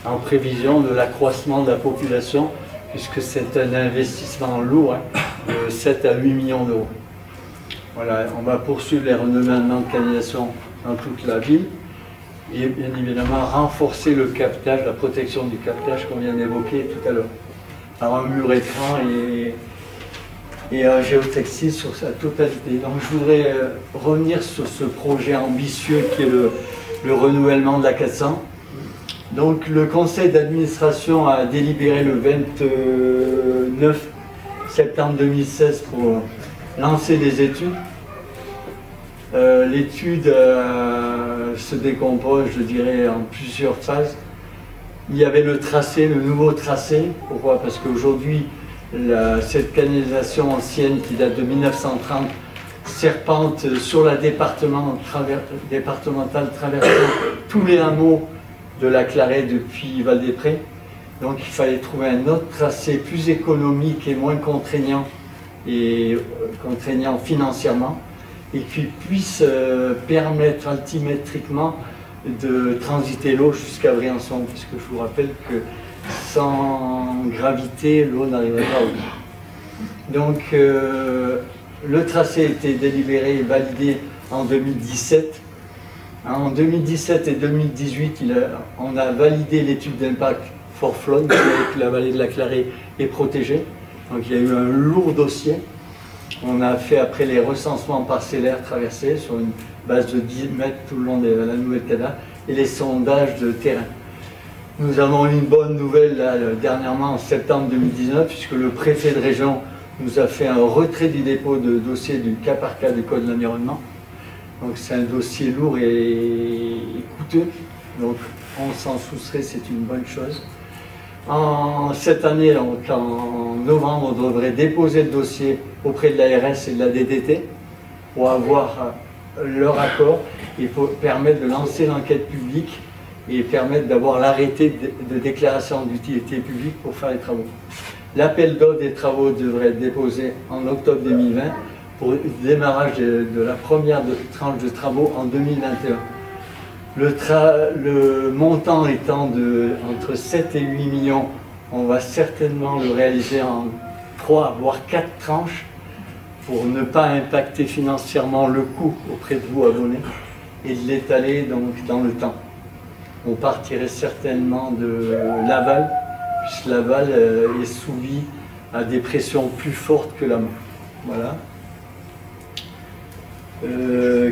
en prévision de l'accroissement de la population, puisque c'est un investissement lourd, de 7 à 8 millions d'euros. Voilà, on va poursuivre les renouvellements de canalisation dans toute la ville, et bien évidemment renforcer le captage, la protection du captage qu'on vient d'évoquer tout à l'heure, par un mur écran et un géotextile sur sa totalité. Donc je voudrais revenir sur ce projet ambitieux qui est le renouvellement de la 400. Donc le conseil d'administration a délibéré le 29 septembre 2016 pour lancer des études. L'étude se décompose, je dirais, en plusieurs phases. Il y avait le tracé, le nouveau tracé. Pourquoi? Parce qu'aujourd'hui, cette canalisation ancienne qui date de 1930 serpente sur la départementale traversant tous les hameaux de la Clarée depuis Val-des-Prés. Donc il fallait trouver un autre tracé plus économique et moins contraignant, financièrement, et qui puisse permettre altimétriquement de transiter l'eau jusqu'à Briançon, puisque je vous rappelle que sans gravité, l'eau n'arriverait pas au bout. Donc le tracé a été délibéré et validé en 2017. En 2017 et 2018, on a validé l'étude d'impact Forflon, que la vallée de la Clarée est protégée. Donc il y a eu un lourd dossier. On a fait après les recensements parcellaires traversés sur une base de 10 mètres tout le long de la Nouvelle-Canada et les sondages de terrain. Nous avons eu une bonne nouvelle là, dernièrement en septembre 2019, puisque le préfet de région nous a fait un retrait du dépôt de dossier du cas par cas du Code de l'environnement. Donc c'est un dossier lourd et coûteux, donc on s'en soustrait, c'est une bonne chose. Cette année, donc en novembre, on devrait déposer le dossier auprès de l'ARS et de la DDT pour avoir leur accord et pour permettre de lancer l'enquête publique et permettre d'avoir l'arrêté de déclaration d'utilité publique pour faire les travaux. L'appel d'offres des travaux devrait être déposé en octobre 2020 pour le démarrage de la première tranche de travaux en 2021. Le montant étant entre 7 et 8 millions, on va certainement le réaliser en 3 voire 4 tranches. pour ne pas impacter financièrement le coût auprès de vous abonnés et de l'étaler donc dans le temps. On partirait certainement de l'aval, puisque l'aval est soumis à des pressions plus fortes que l'amont. Voilà.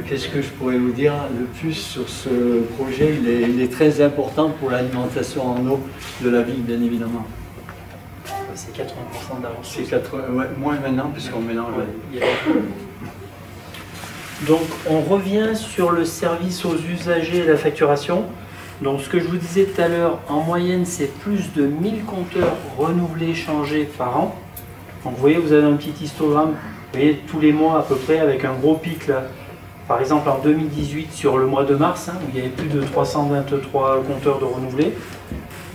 Qu'est-ce que je pourrais vous dire le plus sur ce projet? Il est très important pour l'alimentation en eau de la ville, bien évidemment. C'est 80% d'avance. C'est 80, ouais, moins maintenant, puisqu'on mélange. Donc on revient sur le service aux usagers et la facturation. Donc ce que je vous disais tout à l'heure, en moyenne c'est plus de 1000 compteurs renouvelés, changés par an. Donc vous voyez, vous avez un petit histogramme, vous voyez tous les mois à peu près avec un gros pic là. Par exemple en 2018 sur le mois de mars, où il y avait plus de 323 compteurs de renouvelés.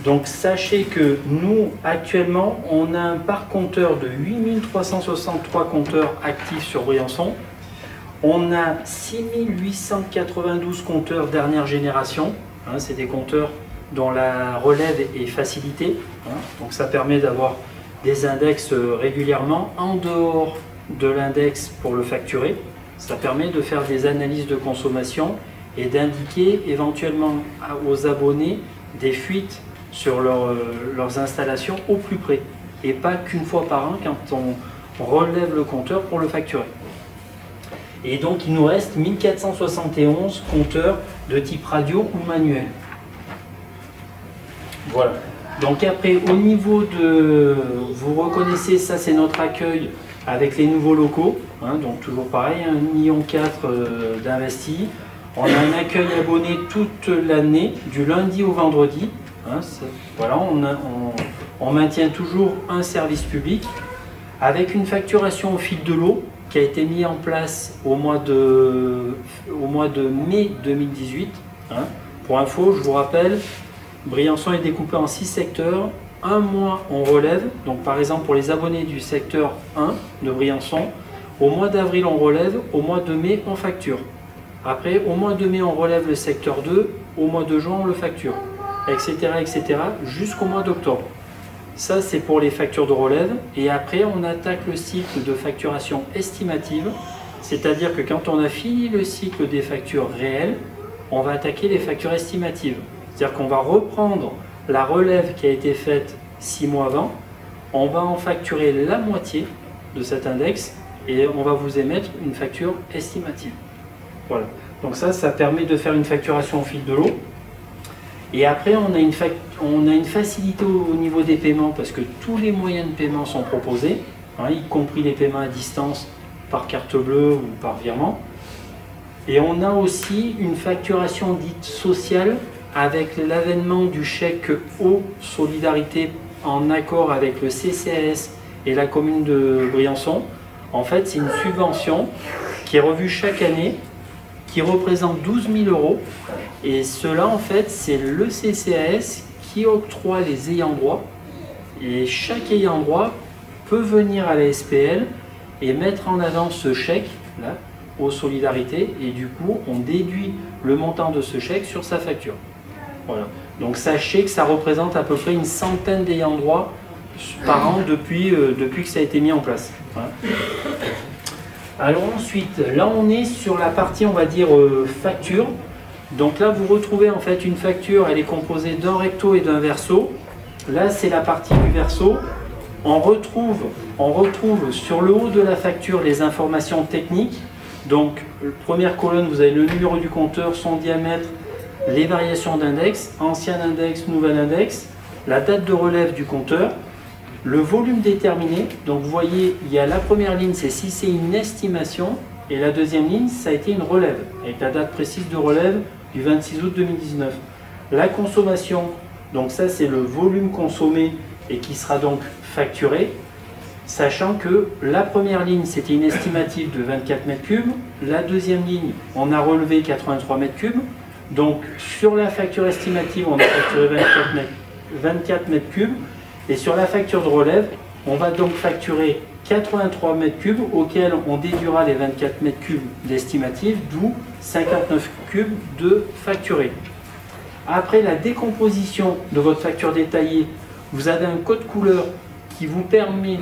Donc sachez que nous actuellement on a un parc compteur de 8363 compteurs actifs sur Briançon. On a 6892 compteurs dernière génération. C'est des compteurs dont la relève est facilitée. Donc ça permet d'avoir des index régulièrement en dehors de l'index pour le facturer. Ça permet de faire des analyses de consommation et d'indiquer éventuellement aux abonnés des fuites sur leurs installations au plus près. Et pas qu'une fois par an quand on relève le compteur pour le facturer. Et donc il nous reste 1471 compteurs de type radio ou manuel. Voilà. Donc après, au niveau de... Vous reconnaissez, ça c'est notre accueil avec les nouveaux locaux. Donc toujours pareil, 1,4 million d'investis. On a un accueil abonné toute l'année, du lundi au vendredi. Voilà, on maintient toujours un service public avec une facturation au fil de l'eau qui a été mis en place au mois de mai 2018. Pour info, je vous rappelle, Briançon est découpé en 6 secteurs. Un mois on relève, donc par exemple pour les abonnés du secteur 1 de Briançon, au mois d'avril on relève, au mois de mai on facture. Après, au mois de mai on relève le secteur 2, au mois de juin on le facture, etc. etc. jusqu'au mois d'octobre. Ça, c'est pour les factures de relève. Et après, on attaque le cycle de facturation estimative. C'est-à-dire que quand on a fini le cycle des factures réelles, on va attaquer les factures estimatives. C'est-à-dire qu'on va reprendre la relève qui a été faite 6 mois avant. On va en facturer la moitié de cet index et on va vous émettre une facture estimative. Voilà. Donc ça permet de faire une facturation au fil de l'eau. Et après, on a une facilité au niveau des paiements parce que tous les moyens de paiement sont proposés, y compris les paiements à distance par carte bleue ou par virement. Et on a aussi une facturation dite sociale avec l'avènement du chèque eau solidarité en accord avec le CCAS et la commune de Briançon. En fait, c'est une subvention qui est revue chaque année, qui représente 12 000 €. Et cela, en fait, c'est le CCAS qui octroie les ayants droit. Et chaque ayant droit peut venir à la SPL et mettre en avant ce chèque là, aux solidarités. Et du coup, on déduit le montant de ce chèque sur sa facture. Voilà. Donc sachez que ça représente à peu près une centaine d'ayants droit par an depuis que ça a été mis en place. Voilà. Alors ensuite, là on est sur la partie, on va dire, facture. Donc là vous retrouvez en fait une facture, elle est composée d'un recto et d'un verso. Là c'est la partie du verso. On retrouve sur le haut de la facture les informations techniques. Donc première colonne, vous avez le numéro du compteur, son diamètre, les variations d'index, ancien index, nouvel index, la date de relève du compteur, le volume déterminé. Donc vous voyez, il y a la première ligne, c'est si c'est une estimation, et la deuxième ligne, ça a été une relève, avec la date précise de relève du 26 août 2019. La consommation, donc ça c'est le volume consommé et qui sera donc facturé, sachant que la première ligne c'était une estimative de 24 m3, la deuxième ligne on a relevé 83 m3, donc sur la facture estimative on a facturé 24 m3, et sur la facture de relève on va donc facturer 83 m3 auxquels on déduira les 24 m3 d'estimative, d'où 59 m3 de facturé. Après la décomposition de votre facture détaillée, vous avez un code couleur qui vous permet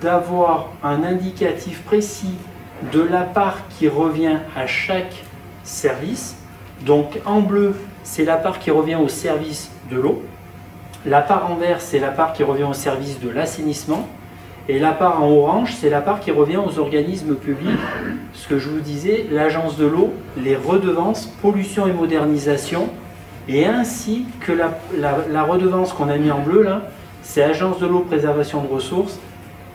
d'avoir un indicatif précis de la part qui revient à chaque service. Donc en bleu, c'est la part qui revient au service de l'eau. La part en vert, c'est la part qui revient au service de l'assainissement. Et la part en orange, c'est la part qui revient aux organismes publics. Ce que je vous disais, l'agence de l'eau, les redevances, pollution et modernisation, et ainsi que la redevance qu'on a mis en bleu là, c'est Agence de l'eau, préservation de ressources,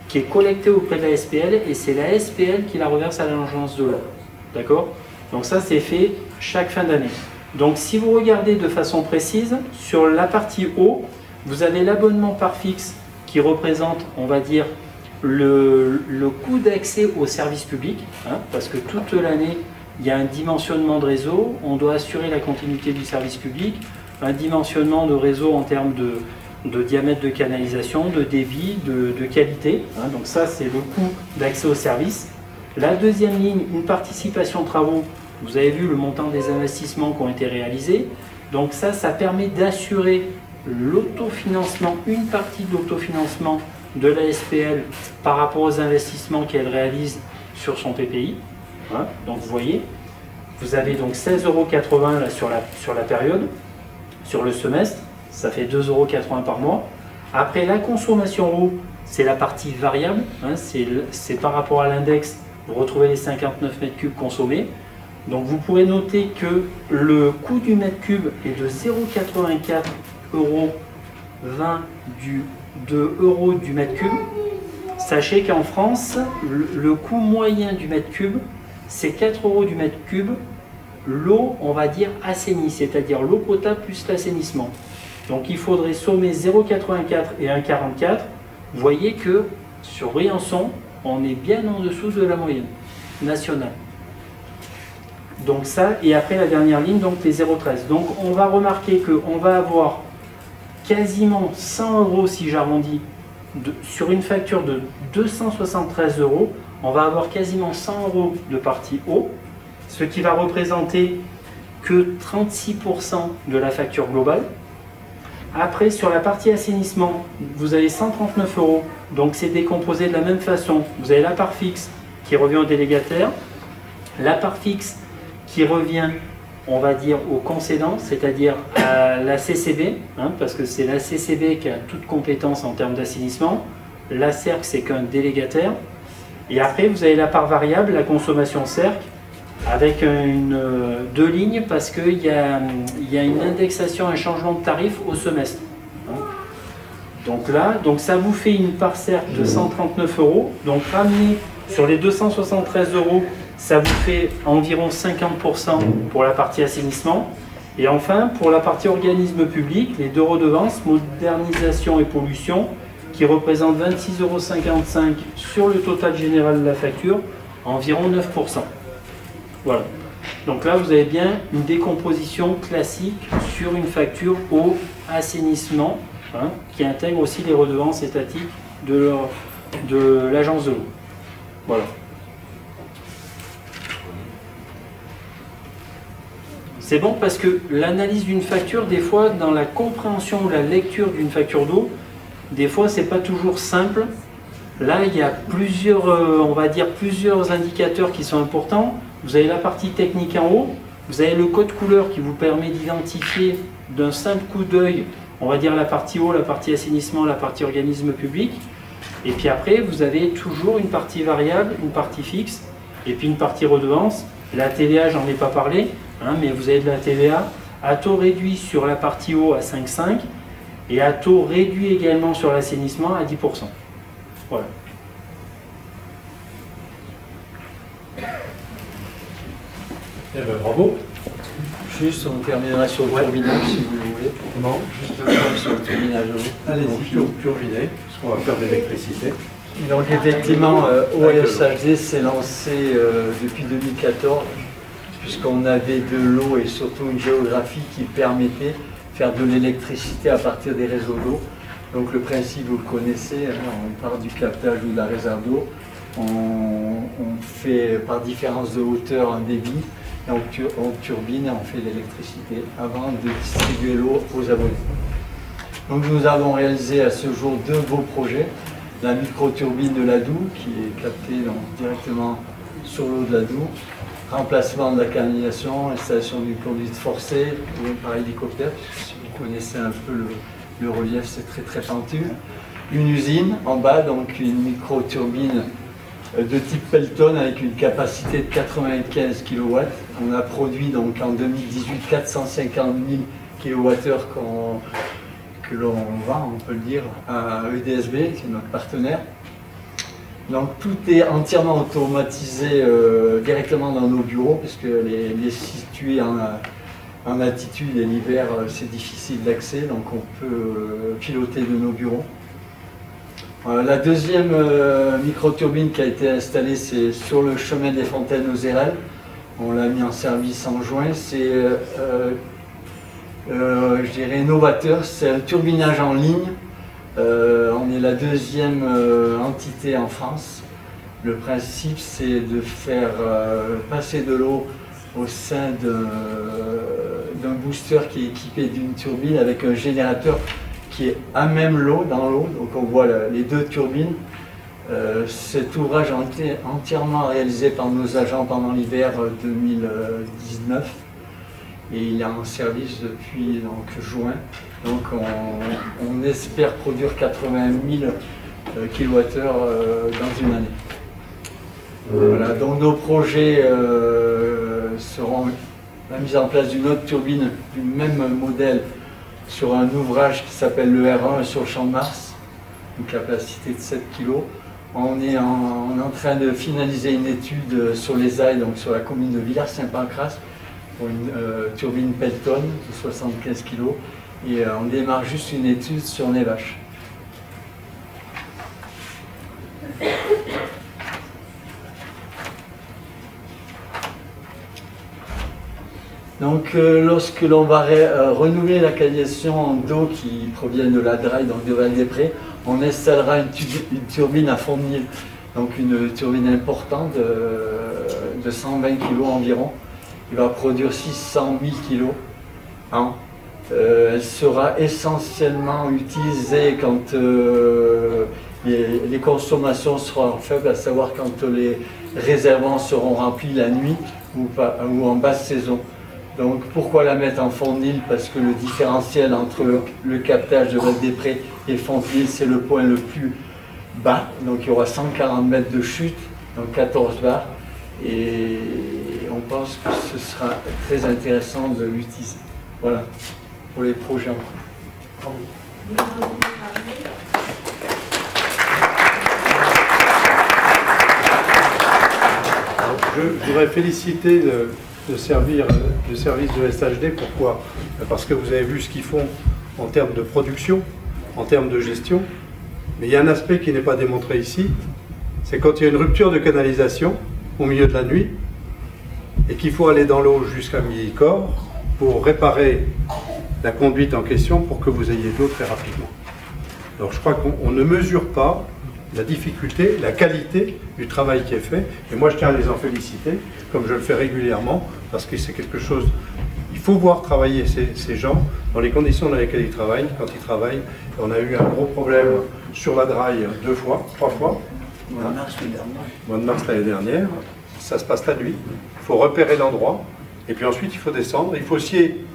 qui est collectée auprès de la SPL, et c'est la SPL qui la reverse à l'agence de l'eau. D'accord? Donc ça, c'est fait chaque fin d'année. Donc si vous regardez de façon précise, sur la partie eau, vous avez l'abonnement par fixe qui représente, on va dire, le coût d'accès au service public, hein, parce que toute l'année, il y a un dimensionnement de réseau, on doit assurer la continuité du service public, un dimensionnement de réseau en termes de diamètre de canalisation, de débit, de qualité, hein, donc ça c'est le coût d'accès au service. La deuxième ligne, une participation aux travaux, vous avez vu le montant des investissements qui ont été réalisés, donc ça permet d'assurer l'autofinancement, une partie de l'autofinancement de la SPL par rapport aux investissements qu'elle réalise sur son PPI. Hein, donc vous voyez, vous avez donc 16,80 € là sur la période, sur le semestre, ça fait 2,80 € par mois. Après la consommation eau, c'est la partie variable, hein, c'est par rapport à l'index, vous retrouvez les 59 m3 consommés. Donc vous pourrez noter que le coût du mètre cube est de 0,84 € du mètre cube. Sachez qu'en France, le coût moyen du mètre cube, c'est 4 € du mètre cube, l'eau, on va dire, assainie, c'est-à-dire l'eau potable plus l'assainissement. Donc il faudrait sommer 0,84 et 1,44. Vous voyez que sur Briançon, on est bien en dessous de la moyenne nationale. Donc ça, et après la dernière ligne, donc les 0,13. Donc on va remarquer qu'on va avoir quasiment 100 € si j'arrondis, sur une facture de 273 €, on va avoir quasiment 100 € de partie eau, ce qui va représenter que 36% de la facture globale. Après, sur la partie assainissement, vous avez 139 €, donc c'est décomposé de la même façon. Vous avez la part fixe qui revient au délégataire, la part fixe qui revient, on va dire, au concédant, c'est-à-dire à la CCB, hein, parce que c'est la CCB qui a toute compétence en termes d'assainissement. La CERC, c'est qu'un délégataire. Et après, vous avez la part variable, la consommation CERC, avec deux lignes, parce qu'il y a une indexation, un changement de tarif au semestre. Hein. Donc là, ça vous fait une part CERC de 139 €. Donc ramené sur les 273 €, ça vous fait environ 50% pour la partie assainissement. Et enfin, pour la partie organisme public, les deux redevances, modernisation et pollution, qui représentent 26,55 € sur le total général de la facture, environ 9%. Voilà. Donc là, vous avez bien une décomposition classique sur une facture au assainissement, hein, qui intègre aussi les redevances étatiques de l'agence de l'eau. Voilà. C'est bon parce que l'analyse d'une facture, des fois, dans la compréhension ou la lecture d'une facture d'eau, des fois, c'est pas toujours simple. Là, il y a plusieurs, on va dire, plusieurs indicateurs qui sont importants. Vous avez la partie technique en haut, vous avez le code couleur qui vous permet d'identifier d'un simple coup d'œil, on va dire la partie eau, la partie assainissement, la partie organisme public. Et puis après, vous avez toujours une partie variable, une partie fixe, et puis une partie redevance. La TVA, j'en ai pas parlé, hein, mais vous avez de la TVA à taux réduit sur la partie eau à 5,5 et à taux réduit également sur l'assainissement à 10%. Voilà. Eh ben, bravo. Juste, on terminera sur le turbinage si vous le voulez. Non, Juste un point sur le turbinage. allez-y, turbiner, parce qu'on va faire de l'électricité. Donc effectivement, OSHD s'est lancé depuis 2014, puisqu'on avait de l'eau et surtout une géographie qui permettait de faire de l'électricité à partir des réseaux d'eau. Donc le principe, vous le connaissez, hein, on part du captage ou de la réserve d'eau, on fait par différence de hauteur un débit, et on turbine et on fait l'électricité avant de distribuer l'eau aux abonnés. Donc nous avons réalisé à ce jour 2 beaux projets. La microturbine de la Doue qui est captée donc, directement sur l'eau de la Doue, remplacement de la canalisation, installation d'une conduite forcée par hélicoptère, puisque si vous connaissez un peu le relief, c'est très pentu. Une usine en bas, donc une microturbine de type Pelton avec une capacité de 95 kW. On a produit donc en 2018 450 000 kWh que l'on vend, on peut le dire, à EDSB, qui est notre partenaire. Donc tout est entièrement automatisé directement dans nos bureaux, puisque les situer en altitude et l'hiver, c'est difficile d'accès, donc on peut piloter de nos bureaux. La deuxième microturbine qui a été installée, c'est sur le chemin des Fontaines aux Érelles. On l'a mis en service en juin. C'est, je dirais, novateur. C'est un turbinage en ligne. On est la deuxième entité en France. Le principe, c'est de faire passer de l'eau au sein d'un booster qui est équipé d'une turbine avec un générateur qui est à même l'eau, dans l'eau, donc on voit les 2 turbines. Cet ouvrage a été entièrement réalisé par nos agents pendant l'hiver 2019 et il est en service depuis donc, juin. Donc on espère produire 80 000 kWh dans une année. Voilà, donc nos projets seront la mise en place d'une autre turbine du même modèle sur un ouvrage qui s'appelle le R1 sur le Champ de Mars, une capacité de 7 kg. On est en train de finaliser une étude sur les Ailes, donc sur la commune de Villars-Saint-Pancras, pour une turbine Pelton de 75 kg. Et on démarre juste une étude sur les vaches. Donc lorsque l'on va renouveler la canalisation d'eau qui provient de la Draille, donc de Val-des-Prés, on installera une turbine à fond de Nil, donc une turbine importante de 120 kg environ, qui va produire 600 000 kg. Hein. Elle sera essentiellement utilisée quand les consommations seront faibles, à savoir quand les réservoirs seront remplis la nuit ou en basse saison. Donc pourquoi la mettre en fond de Nil? Parce que le différentiel entre le captage de Val-des-Prés et fond de Nil, c'est le point le plus bas. Donc il y aura 140 mètres de chute, donc 14 bars. Et on pense que ce sera très intéressant de l'utiliser. Voilà, pour les projets en cours. Je voudrais féliciter le service de SHD. Pourquoi? Parce que vous avez vu ce qu'ils font en termes de production, en termes de gestion. Mais il y a un aspect qui n'est pas démontré ici, c'est quand il y a une rupture de canalisation au milieu de la nuit et qu'il faut aller dans l'eau jusqu'à mi-corps pour réparer la conduite en question pour que vous ayez de l'eau très rapidement. Alors je crois qu'on ne mesure pas la difficulté, la qualité du travail qui est fait. Et moi, je tiens à les en féliciter, comme je le fais régulièrement, parce que c'est quelque chose... Il faut voir travailler ces gens dans les conditions dans lesquelles ils travaillent, quand ils travaillent. On a eu un gros problème sur la Draille 2 fois, 3 fois. Mois de mars l'année dernière. Mois de mars l'année dernière. Ça se passe la nuit. Il faut repérer l'endroit. Et puis ensuite, il faut descendre. Il faut scier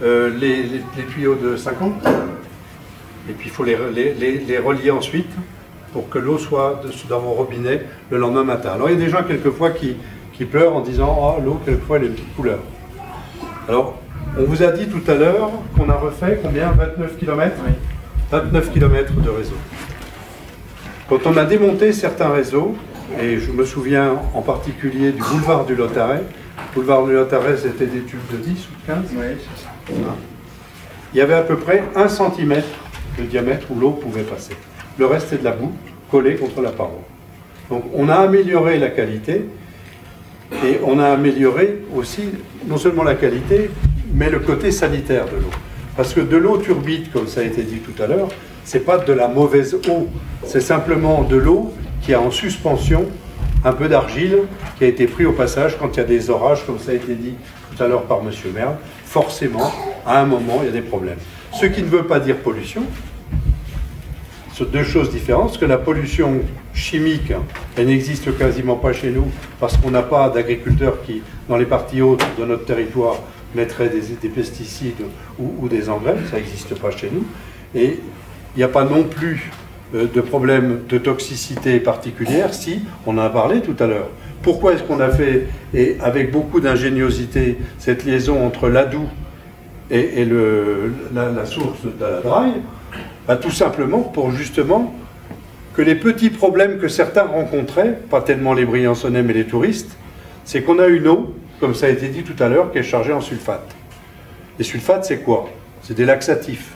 les tuyaux de 50. Et puis, il faut les relier ensuite pour que l'eau soit dans vos robinets le lendemain matin. Alors, il y a des gens, quelquefois, qui pleurent en disant « Ah, l'eau, quelquefois, elle a une petite couleur ». Alors, on vous a dit tout à l'heure qu'on a refait combien? 29 km? Oui. 29 km de réseau. Quand on a démonté certains réseaux, et je me souviens en particulier du boulevard du Lotaret, le boulevard du Lotaret, c'était des tubes de 10 ou de 15, oui, c'est ça. Il y avait à peu près 1 cm de diamètre où l'eau pouvait passer. Le reste, c'est de la boue collée contre la paroi. Donc, on a amélioré la qualité, et on a amélioré aussi, non seulement la qualité, mais le côté sanitaire de l'eau. Parce que de l'eau turbide, comme ça a été dit tout à l'heure, c'est pas de la mauvaise eau, c'est simplement de l'eau qui a en suspension un peu d'argile qui a été pris au passage quand il y a des orages, comme ça a été dit tout à l'heure par M. Merle. Forcément, à un moment, il y a des problèmes. Ce qui ne veut pas dire pollution. Ce sont deux choses différentes, parce que la pollution chimique, elle n'existe quasiment pas chez nous, parce qu'on n'a pas d'agriculteurs qui, dans les parties hautes de notre territoire, mettraient des pesticides ou des engrais, ça n'existe pas chez nous. Et il n'y a pas non plus de problème de toxicité particulière, si, on en a parlé tout à l'heure. Pourquoi est-ce qu'on a fait, et avec beaucoup d'ingéniosité, cette liaison entre l'Adour et la source de la Draille? Tout simplement pour justement que les petits problèmes que certains rencontraient, pas tellement les Briançonnais mais les touristes, c'est qu'on a une eau, comme ça a été dit tout à l'heure, qui est chargée en sulfate. Les sulfates, c'est quoi? C'est des laxatifs.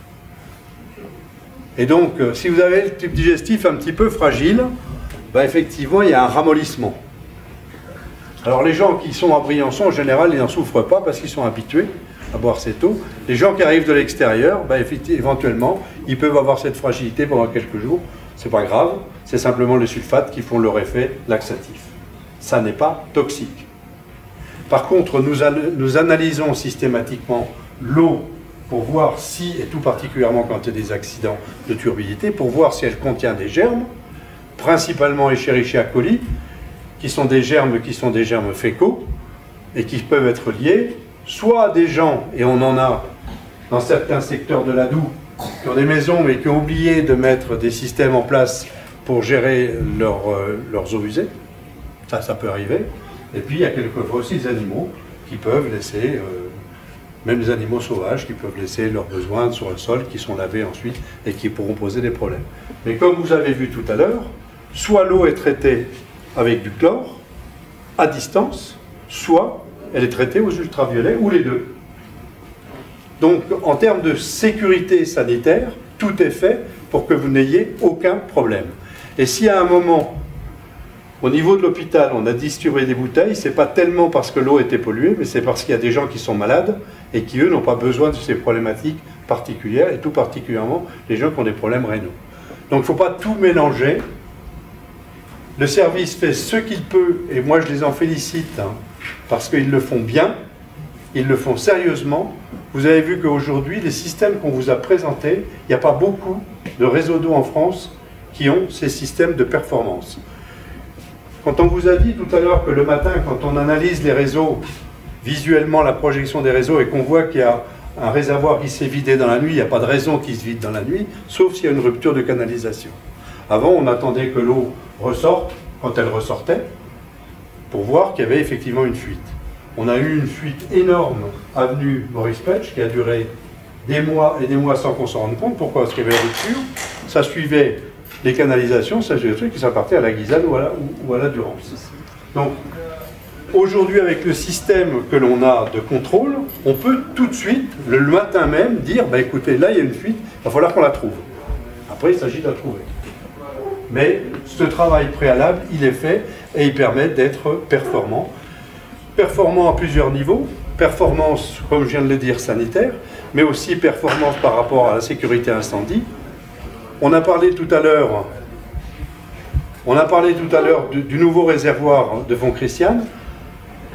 Et donc, si vous avez le tube digestif un petit peu fragile, effectivement, il y a un ramollissement. Alors les gens qui sont à Briançon, en général, ils n'en souffrent pas parce qu'ils sont habitués à boire cette eau. Les gens qui arrivent de l'extérieur, éventuellement, ils peuvent avoir cette fragilité pendant quelques jours. C'est pas grave, c'est simplement les sulfates qui font leur effet laxatif. Ça n'est pas toxique. Par contre, nous analysons systématiquement l'eau pour voir si, et tout particulièrement quand il y a des accidents de turbidité, pour voir si elle contient des germes, principalement Escherichia coli, qui sont des germes fécaux, et qui peuvent être liés soit à des gens, et on en a dans certains secteurs de l'Adour, qui ont des maisons mais qui ont oublié de mettre des systèmes en place pour gérer leurs eaux usées, ça peut arriver, et puis il y a quelquefois aussi des animaux qui peuvent laisser, même les animaux sauvages, qui peuvent laisser leurs besoins sur le sol, qui sont lavés ensuite, et qui pourront poser des problèmes. Mais comme vous avez vu tout à l'heure, soit l'eau est traitée avec du chlore, à distance, soit elle est traitée aux ultraviolets, ou les deux. Donc, en termes de sécurité sanitaire, tout est fait pour que vous n'ayez aucun problème. Et si à un moment, au niveau de l'hôpital, on a distribué des bouteilles, c'est pas tellement parce que l'eau était polluée, mais c'est parce qu'il y a des gens qui sont malades et qui, eux, n'ont pas besoin de ces problématiques particulières, et tout particulièrement les gens qui ont des problèmes rénaux. Donc, il ne faut pas tout mélanger. Le service fait ce qu'il peut, et moi je les en félicite, parce qu'ils le font bien, ils le font sérieusement. Vous avez vu qu'aujourd'hui, les systèmes qu'on vous a présentés, il n'y a pas beaucoup de réseaux d'eau en France qui ont ces systèmes de performance. Quand on vous a dit tout à l'heure que le matin, quand on analyse les réseaux, visuellement la projection des réseaux, et qu'on voit qu'il y a un réservoir qui s'est vidé dans la nuit, il n'y a pas de raison qu'il se vide dans la nuit, sauf s'il y a une rupture de canalisation. Avant, on attendait que l'eau ressorte quand elle ressortait, pour voir qu'il y avait effectivement une fuite. On a eu une fuite énorme avenue Maurice Petch qui a duré des mois et des mois sans qu'on s'en rende compte. Pourquoi? Parce qu'il y avait la rupture, ça suivait les canalisations, ça suivait les trucs, et ça partait à la Guisane ou à la Durance. Donc, aujourd'hui, avec le système que l'on a de contrôle, on peut tout de suite, le matin même, dire, écoutez, là il y a une fuite, il va falloir qu'on la trouve. Après, il s'agit de la trouver. Mais ce travail préalable, il est fait et il permet d'être performant. Performant à plusieurs niveaux. Performance, comme je viens de le dire, sanitaire, mais aussi performance par rapport à la sécurité incendie. On a parlé tout à l'heure du nouveau réservoir de Font-Christiane.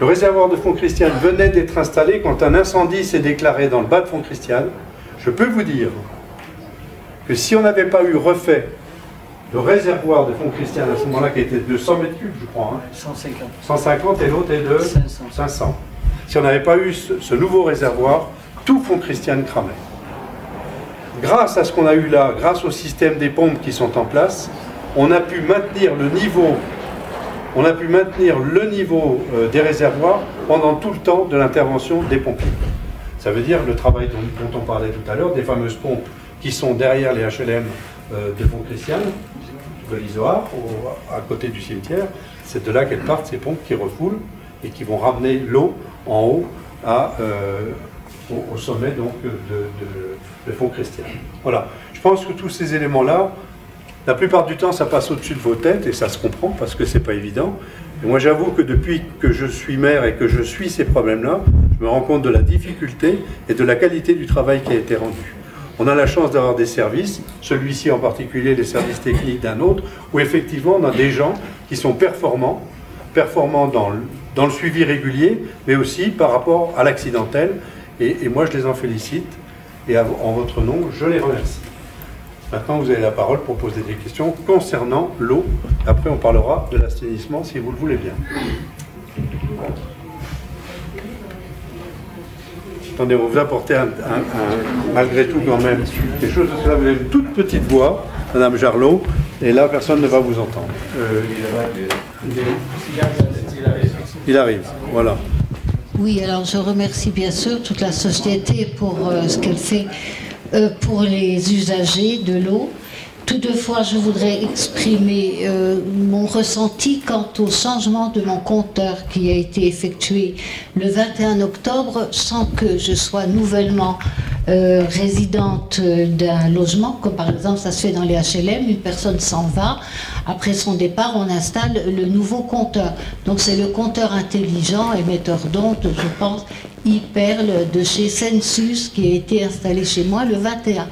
Le réservoir de Font-Christiane venait d'être installé quand un incendie s'est déclaré dans le bas de Font-Christiane. Je peux vous dire que si on n'avait pas eu refait le réservoir de Font-Christiane à ce moment-là, qui était de 100 mètres cubes, je crois. 150. 150 et l'autre est de 500. Si on n'avait pas eu ce nouveau réservoir, tout Font-Christiane cramait. Grâce à ce qu'on a eu là, grâce au système des pompes qui sont en place, on a pu maintenir le niveau, des réservoirs pendant tout le temps de l'intervention des pompiers. Ça veut dire le travail dont on parlait tout à l'heure, des fameuses pompes qui sont derrière les HLM de Font-Christiane, de l'Isoard, à côté du cimetière. C'est de là qu'elles partent, ces pompes qui refoulent et qui vont ramener l'eau en haut au sommet donc, de Font-Christiane. Voilà. Je pense que tous ces éléments-là, la plupart du temps, ça passe au-dessus de vos têtes et ça se comprend parce que c'est pas évident. Et moi, j'avoue que depuis que je suis maire et que je suis ces problèmes-là, je me rends compte de la difficulté et de la qualité du travail qui a été rendu. On a la chance d'avoir des services, celui-ci en particulier, les services techniques d'un autre, où effectivement on a des gens qui sont performants dans le suivi régulier, mais aussi par rapport à l'accidentel. Et moi je les en félicite. et en votre nom, je les remercie. Maintenant, vous avez la parole pour poser des questions concernant l'eau. Après, on parlera de l'assainissement, si vous le voulez bien. Attendez, on vous apporter malgré tout quand même quelque chose, parce que là, vous avez une toute petite voix, Madame Jarlot, et là, personne ne va vous entendre. Il arrive, voilà. Oui, alors je remercie bien sûr toute la société pour ce qu'elle fait pour les usagers de l'eau. Toutefois, je voudrais exprimer mon ressenti quant au changement de mon compteur qui a été effectué le 21 octobre sans que je sois nouvellement résidente d'un logement, comme par exemple ça se fait dans les HLM, une personne s'en va, après son départ on installe le nouveau compteur. Donc c'est le compteur intelligent, émetteur d'ondes, je pense, Hyperl de chez Sensus qui a été installé chez moi le 21.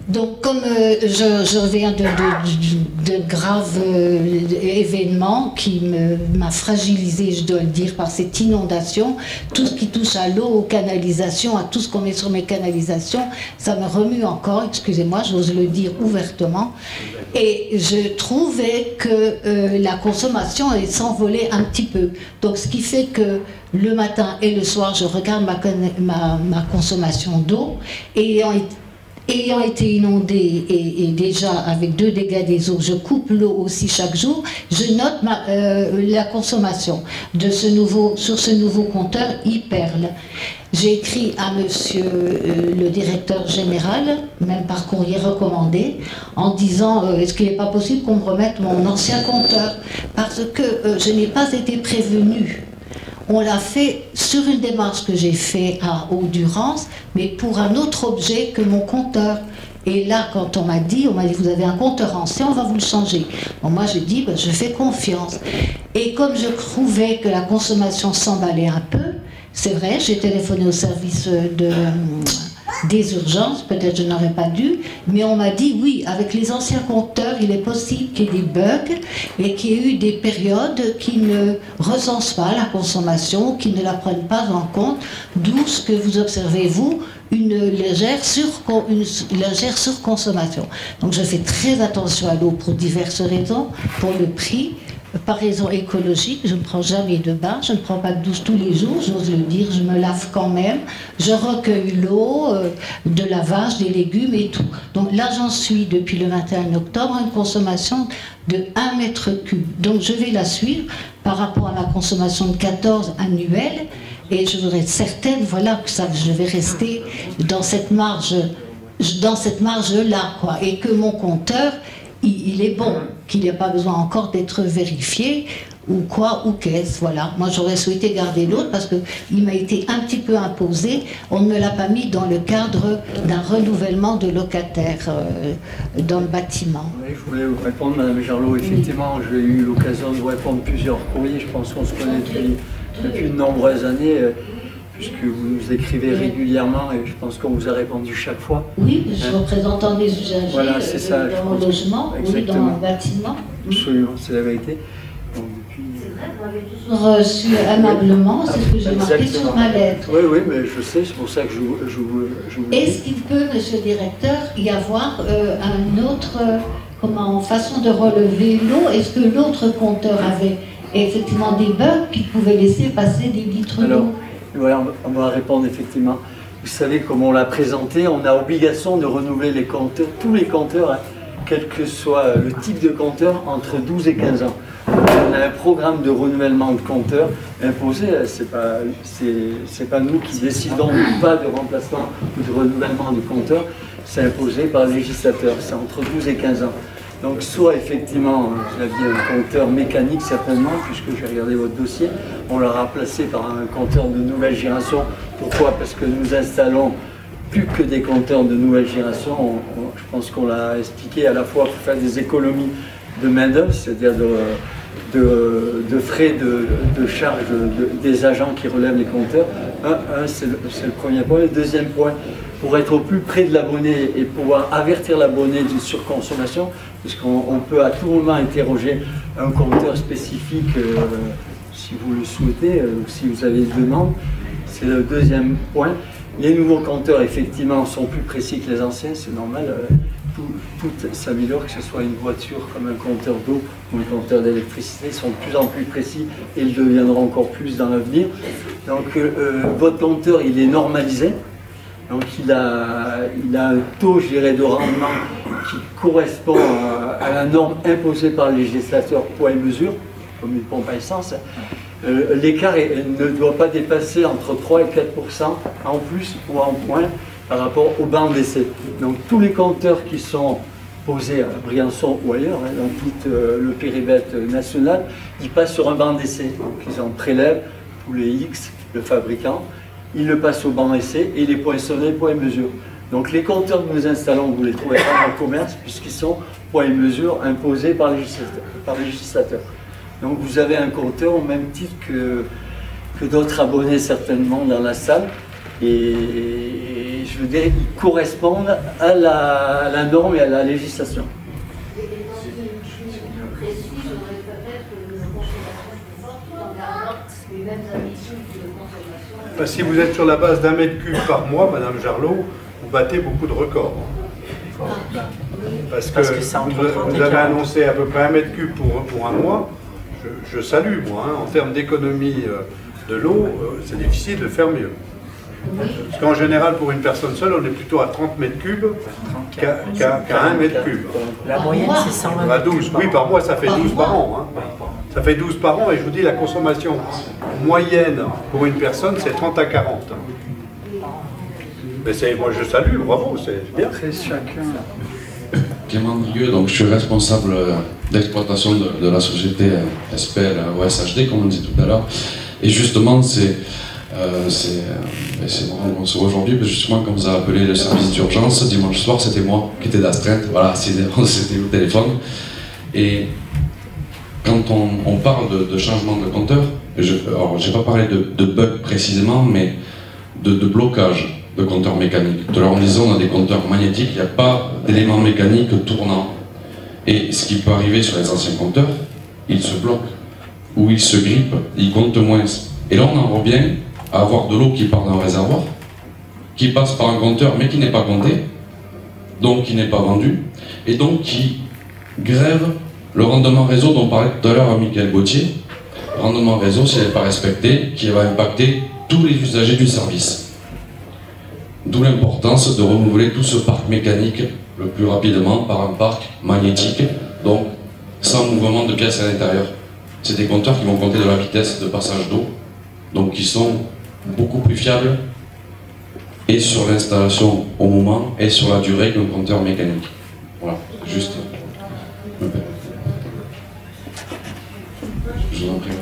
Donc, comme je reviens de graves événements qui m'a fragilisé, je dois le dire, par cette inondation, tout ce qui touche à l'eau, aux canalisations, à tout ce qu'on met sur mes canalisations, ça me remue encore, excusez-moi, j'ose le dire ouvertement. Et je trouvais que la consommation allait s'envoler un petit peu. Donc, ce qui fait que le matin et le soir, je regarde ma consommation d'eau, ayant été inondée et déjà avec 2 dégâts des eaux, je coupe l'eau aussi chaque jour, je note la consommation sur ce nouveau compteur Hyperl. J'ai écrit à monsieur le directeur général, même par courrier recommandé, en disant est-ce qu'il n'est pas possible qu'on me remette mon ancien compteur, parce que je n'ai pas été prévenue. On l'a fait sur une démarche que j'ai faite à Hauts-Durance, mais pour un autre objet que mon compteur. Et là, quand on m'a dit, vous avez un compteur ancien, on va vous le changer. Bon, moi, j'ai dit, je fais confiance. Et comme je trouvais que la consommation s'emballait un peu, c'est vrai, j'ai téléphoné au service des urgences, peut-être je n'aurais pas dû, mais on m'a dit oui, avec les anciens compteurs, il est possible qu'il y ait des bugs et qu'il y ait eu des périodes qui ne recensent pas la consommation, qui ne la prennent pas en compte, d'où ce que vous observez, vous, une légère surconsommation. Donc je fais très attention à l'eau pour diverses raisons, pour le prix, par raison écologique, je ne prends jamais de bain, je ne prends pas de douche tous les jours, j'ose le dire, je me lave quand même, je recueille l'eau, de lavage, des légumes et tout. Donc là, j'en suis depuis le 21 octobre à une consommation de 1 mètre cube. Donc je vais la suivre par rapport à ma consommation de 14 annuelle et je voudrais être certaine, voilà, que je vais rester dans cette marge-là, quoi, et que mon compteur, il est bon, qu'il n'y a pas besoin encore d'être vérifié, ou quoi, ou qu'est-ce, voilà. Moi, j'aurais souhaité garder l'autre parce qu'il m'a été un petit peu imposé. On ne me l'a pas mis dans le cadre d'un renouvellement de locataires dans le bâtiment. Oui, je voulais vous répondre, Madame Jarlot. Effectivement, j'ai eu l'occasion de vous répondre plusieurs courriers. Je pense qu'on se connaît depuis de nombreuses années, puisque vous nous écrivez régulièrement et je pense qu'on vous a répondu chaque fois. Oui, je suis représentant des usagers, voilà, c'est ça, dans mon logement, oui, dans le bâtiment. Absolument, c'est la vérité. Donc, vous m'avez toujours reçu aimablement, c'est ce que j'ai marqué sur ma lettre. Oui, oui, mais je sais, c'est pour ça que je vous Est-ce qu'il peut, monsieur le directeur, y avoir un autre façon de relever l'eau? Est-ce que l'autre compteur avait effectivement des bugs qui pouvaient laisser passer des litres d'eau? Voilà, on va répondre effectivement. Vous savez, comme on l'a présenté, on a obligation de renouveler les compteurs, tous les compteurs, hein, quel que soit le type de compteur, entre 12 et 15 ans. On a un programme de renouvellement de compteurs imposé, c'est pas nous qui décidons ou pas de remplacement ou de renouvellement de compteurs, c'est imposé par le législateur, c'est entre 12 et 15 ans. Donc soit effectivement, vous aviez un compteur mécanique certainement, puisque j'ai regardé votre dossier, on l'a remplacé par un compteur de nouvelle génération. Pourquoi? Parce que nous installons plus que des compteurs de nouvelle génération. Je pense qu'on l'a expliqué à la fois pour faire des économies de main-d'œuvre, c'est-à-dire de frais de charge des agents qui relèvent les compteurs. C'est le premier point. Le deuxième point, pour être au plus près de l'abonné et pouvoir avertir l'abonné d'une surconsommation, puisqu'on peut à tout moment interroger un compteur spécifique si vous le souhaitez, ou si vous avez une demande. C'est le deuxième point. Les nouveaux compteurs, effectivement, sont plus précis que les anciens, c'est normal. Tout s'améliore, que ce soit une voiture comme un compteur d'eau ou un compteur d'électricité, ils sont de plus en plus précis et ils deviendront encore plus dans l'avenir. Donc votre compteur, il est normalisé, donc il a un taux, je dirais, de rendement qui correspond à la norme imposée par le législateur poids et mesure, comme une pompe à essence. L'écart ne doit pas dépasser entre 3 et 4% en plus ou en moins par rapport aux bancs d'essai. Donc tous les compteurs qui sont posés à Briançon ou ailleurs, dans tout le périmètre national, ils passent sur un banc d'essai. Donc ils en prélèvent tous les X, le fabricant, ils le passent au banc d'essai et les poinçonnés poids et mesure. Donc les compteurs que nous installons, vous les trouvez pas dans le commerce puisqu'ils sont poids et mesure imposés par le législateur. Donc vous avez un compteur au même titre que d'autres abonnés certainement dans la salle. Et je veux dire, ils correspondent à la norme et à la législation. Si vous êtes sur la base d'1 mètre cube par mois, Madame Jarlot, vous battez beaucoup de records. Parce que vous avez annoncé à peu près 1 mètre cube pour un mois. Je salue, moi, en termes d'économie de l'eau, c'est difficile de faire mieux. Parce qu'en général, pour une personne seule, on est plutôt à 30 mètres cubes qu'à 1 mètre cube. La moyenne, c'est 120 à 12. Oui, par mois, ça fait 12 par an. Hein. Ça fait 12 par an, et je vous dis, la consommation moyenne pour une personne, c'est 30 à 40. Mais moi, je salue, bravo, c'est bien. Clément Drigueux, donc je suis responsable d'exploitation de la société SPL OSHD, comme on dit tout à l'heure. Et justement, c'est marrant qu'on se voit aujourd'hui, parce que justement, quand vous avez appelé le service d'urgence, dimanche soir, c'était moi qui étais d'astreinte. Voilà, c'était au téléphone. Et quand on parle de changement de compteur, alors j'ai pas parlé de bug précisément, mais de blocage de compteurs mécaniques. Tout à l'heure, on disait, on a des compteurs magnétiques, il n'y a pas d'éléments mécaniques tournants. Et ce qui peut arriver sur les anciens compteurs, ils se bloquent, ou ils se grippent, ils comptent moins. Et là, on en revient à avoir de l'eau qui part d'un réservoir, qui passe par un compteur, mais qui n'est pas compté, donc qui n'est pas vendu, et donc qui grève le rendement réseau dont parlait tout à l'heure à Michael Gauthier. Rendement réseau, s'il n'est pas respecté, qui va impacter tous les usagers du service. D'où l'importance de renouveler tout ce parc mécanique le plus rapidement par un parc magnétique, donc sans mouvement de pièces à l'intérieur. C'est des compteurs qui vont compter de la vitesse de passage d'eau, donc qui sont beaucoup plus fiables et sur l'installation au moment et sur la durée qu'un compteur mécanique. Voilà, juste. Je vous en prie.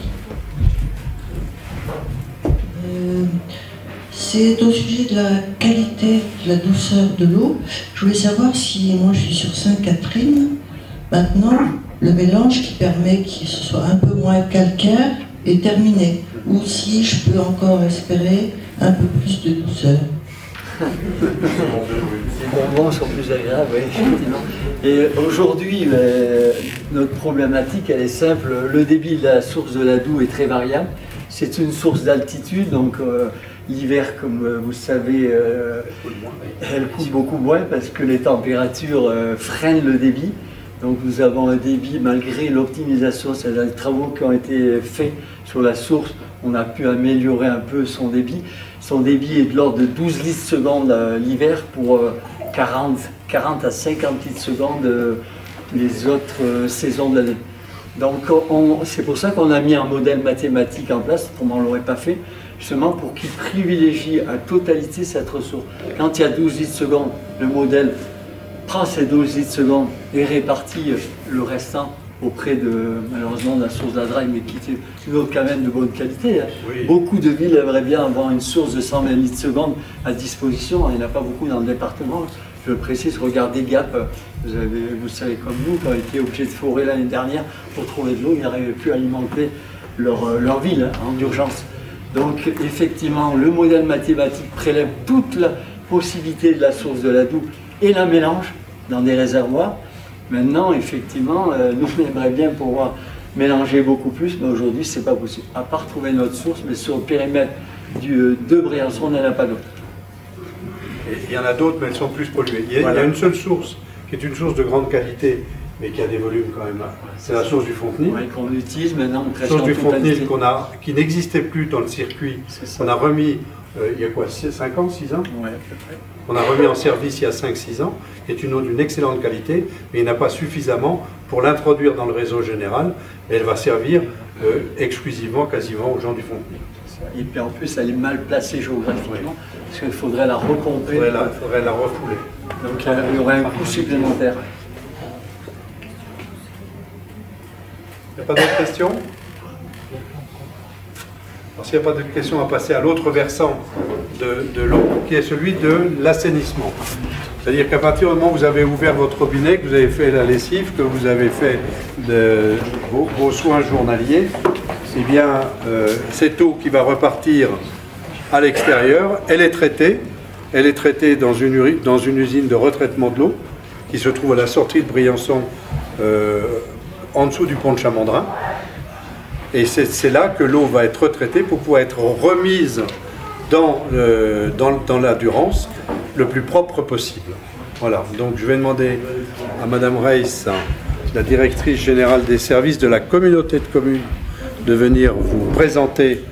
C'est au sujet de la qualité, de la douceur de l'eau. Je voulais savoir si, moi je suis sur Sainte-Catherine, maintenant le mélange qui permet qu'il soit un peu moins calcaire est terminé. Ou si je peux encore espérer un peu plus de douceur. Les bonbons sont plus agréables, oui, effectivement. Et aujourd'hui, notre problématique, elle est simple. Le débit de la source de la Doue est très variable. C'est une source d'altitude, donc l'hiver, comme vous le savez, elle coule beaucoup moins parce que les températures freinent le débit. Donc nous avons un débit, malgré l'optimisation, c'est-à-dire les travaux qui ont été faits sur la source, on a pu améliorer un peu son débit. Son débit est de l'ordre de 12 litres secondes l'hiver pour 40 à 50 litres secondes les autres saisons de l'année. Donc c'est pour ça qu'on a mis un modèle mathématique en place, autrement on ne l'aurait pas fait, justement pour qu'il privilégie à totalité cette ressource. Quand il y a 12 litres secondes, le modèle prend ces 12 litres secondes et répartit le restant auprès de, malheureusement, de la source d'Adraï, mais qui est une eau quand même de bonne qualité. Hein. Oui. Beaucoup de villes aimeraient bien avoir une source de 120 litres secondes à disposition. Il n'y en a pas beaucoup dans le département. Je le précise, regardez Gap, vous savez comme nous, qui ont été obligés de forer l'année dernière pour trouver de l'eau, ils n'arrivaient plus à alimenter leur ville hein, en urgence. Donc effectivement, le modèle mathématique prélève toute la possibilité de la source de la Doue et la mélange dans des réservoirs. Maintenant, effectivement, nous on aimerait bien pouvoir mélanger beaucoup plus, mais aujourd'hui c'est pas possible. À part trouver notre source, mais sur le périmètre de Briançon, on n'en a pas d'autre. Et il y en a d'autres, mais elles sont plus polluées. Il y a une seule source, qui est une source de grande qualité, mais qui a des volumes quand même. C'est la source du Fontenil. Oui, qu'on utilise maintenant. La source du Fontenil qui n'existait plus dans le circuit. On a remis, il y a quoi, 5 ans, 6 ans? Oui, à peu près. On a remis en service il y a 5-6 ans, qui est une eau d'une excellente qualité, mais il n'y en a pas suffisamment pour l'introduire dans le réseau général, et elle va servir exclusivement, quasiment aux gens du Fontenil. Et puis en plus, elle est mal placée géographiquement, parce qu'il faudrait la repomper. Il faudrait la refouler. Donc il y aurait un coût supplémentaire. Il n'y a pas d'autres questions? Alors s'il n'y a pas d'autres questions, on va passer à l'autre versant de l'eau, qui est celui de l'assainissement. C'est-à-dire qu'à partir du moment où vous avez ouvert votre robinet, que vous avez fait la lessive, que vous avez fait vos soins journaliers, eh bien, cette eau qui va repartir à l'extérieur, elle est traitée dans une usine de retraitement de l'eau, qui se trouve à la sortie de Briançon, en dessous du pont de Chamandrin. Et c'est là que l'eau va être retraitée pour pouvoir être remise dans la Durance le plus propre possible. Voilà, donc je vais demander à Madame Reiss, la directrice générale des services de la communauté de communes, de venir vous présenter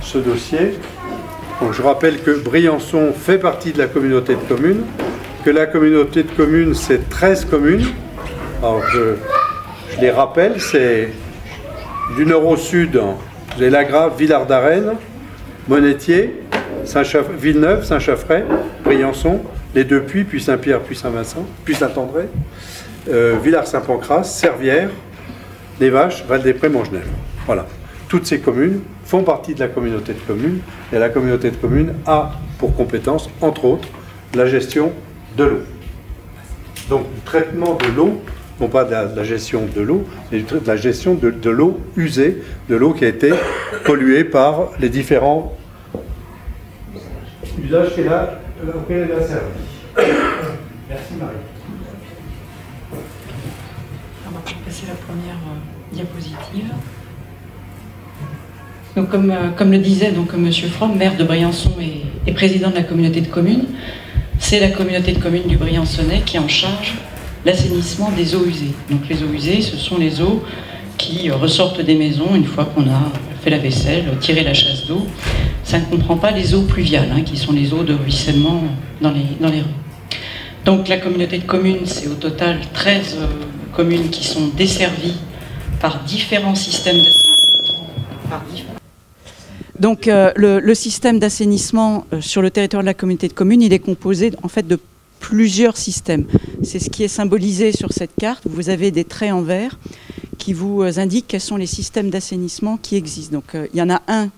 ce dossier. Donc je rappelle que Briançon fait partie de la communauté de communes, que la communauté de communes c'est 13 communes. Alors je les rappelle, c'est du nord au sud, vous avez Lagrave, Villard-d'Arène, Monetier, Villeneuve, Saint-Chaffray, Briançon, les deux Puys, puis Saint-Pierre, puis Saint-Vincent, puis Saint-André, Villars-Saint-Pancras, Servières, Les Vaches, Val-des-Prés, Montgenèvre. Voilà. Toutes ces communes font partie de la communauté de communes, et la communauté de communes a pour compétence, entre autres, la gestion de l'eau. Donc, le traitement de l'eau, non pas de la gestion de l'eau, mais de la gestion de l'eau usée, de l'eau qui a été polluée par les différents usages auxquels elle a servi. Merci Marie. On va passer la première diapositive. Donc, comme le disait donc, M. Fromm, maire de Briançon et président de la communauté de communes, c'est la communauté de communes du Briançonnais qui est en charge l'assainissement des eaux usées. Donc les eaux usées, ce sont les eaux qui ressortent des maisons une fois qu'on a fait la vaisselle, tiré la chasse d'eau. Ça ne comprend pas les eaux pluviales, qui sont les eaux de ruissellement dans les rues. Donc la communauté de communes, c'est au total 13 communes qui sont desservies par différents systèmes d'assainissement. Donc le système d'assainissement sur le territoire de la communauté de communes, il est composé en fait de plusieurs systèmes. C'est ce qui est symbolisé sur cette carte. Vous avez des traits en vert qui vous indiquent quels sont les systèmes d'assainissement qui existent. Donc il y en a un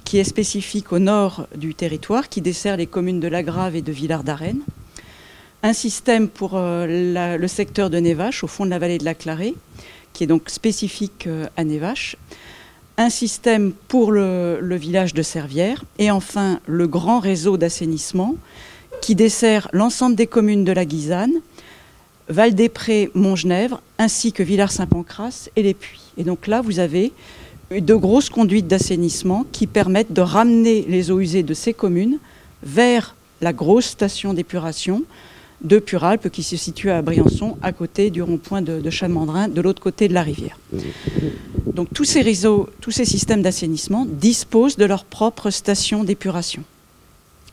qui est spécifique au nord du territoire, qui dessert les communes de Lagrave et de Villard-d'Arène. Un système pour le secteur de Névache, au fond de la vallée de la Clarée, qui est donc spécifique à Névache. Un système pour le village de Servières. Et enfin, le grand réseau d'assainissement qui dessert l'ensemble des communes de la Guisane, Val-des-Prés, Montgenèvre, ainsi que Villars-Saint-Pancras et les Puys. Et donc là, vous avez de grosses conduites d'assainissement qui permettent de ramener les eaux usées de ces communes vers la grosse station d'épuration de Puralpes qui se situe à Briançon, à côté du rond-point de Chamandrin, de l'autre côté de la rivière. Donc tous ces réseaux, tous ces systèmes d'assainissement disposent de leur propre station d'épuration.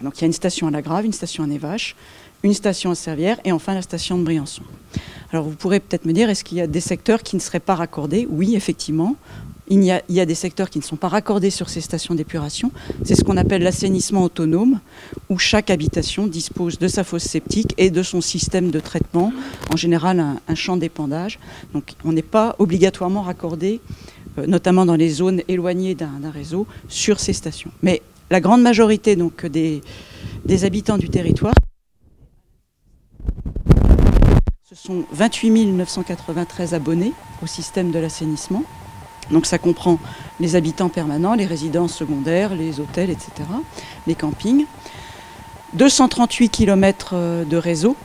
Donc il y a une station à Lagrave, une station à Névache, une station à Servières et enfin la station de Briançon. Alors vous pourrez peut-être me dire, est-ce qu'il y a des secteurs qui ne seraient pas raccordés? Oui, effectivement. Il y a des secteurs qui ne sont pas raccordés sur ces stations d'épuration. C'est ce qu'on appelle l'assainissement autonome, où chaque habitation dispose de sa fosse septique et de son système de traitement, en général un champ d'épandage. Donc on n'est pas obligatoirement raccordé, notamment dans les zones éloignées d'un réseau, sur ces stations. Mais la grande majorité donc, des habitants du territoire, ce sont 28 993 abonnés au système de l'assainissement. Donc ça comprend les habitants permanents, les résidences secondaires, les hôtels, etc., les campings. 238 km de réseau,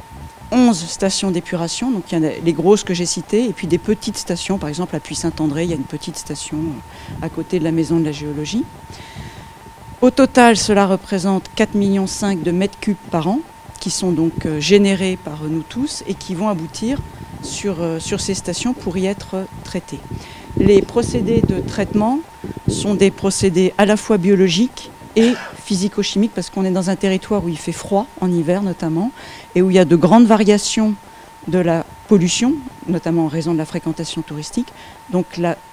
11 stations d'épuration, donc il y en a les grosses que j'ai citées, et puis des petites stations, par exemple à Puy-Saint-André, il y a une petite station à côté de la maison de la géologie. Au total, cela représente 4,5 millions de mètres cubes par an, qui sont donc générés par nous tous et qui vont aboutir sur ces stations pour y être traités. Les procédés de traitement sont des procédés à la fois biologiques et physico-chimiques, parce qu'on est dans un territoire où il fait froid, en hiver notamment, et où il y a de grandes variations de la pollution, notamment en raison de la fréquentation touristique. Donc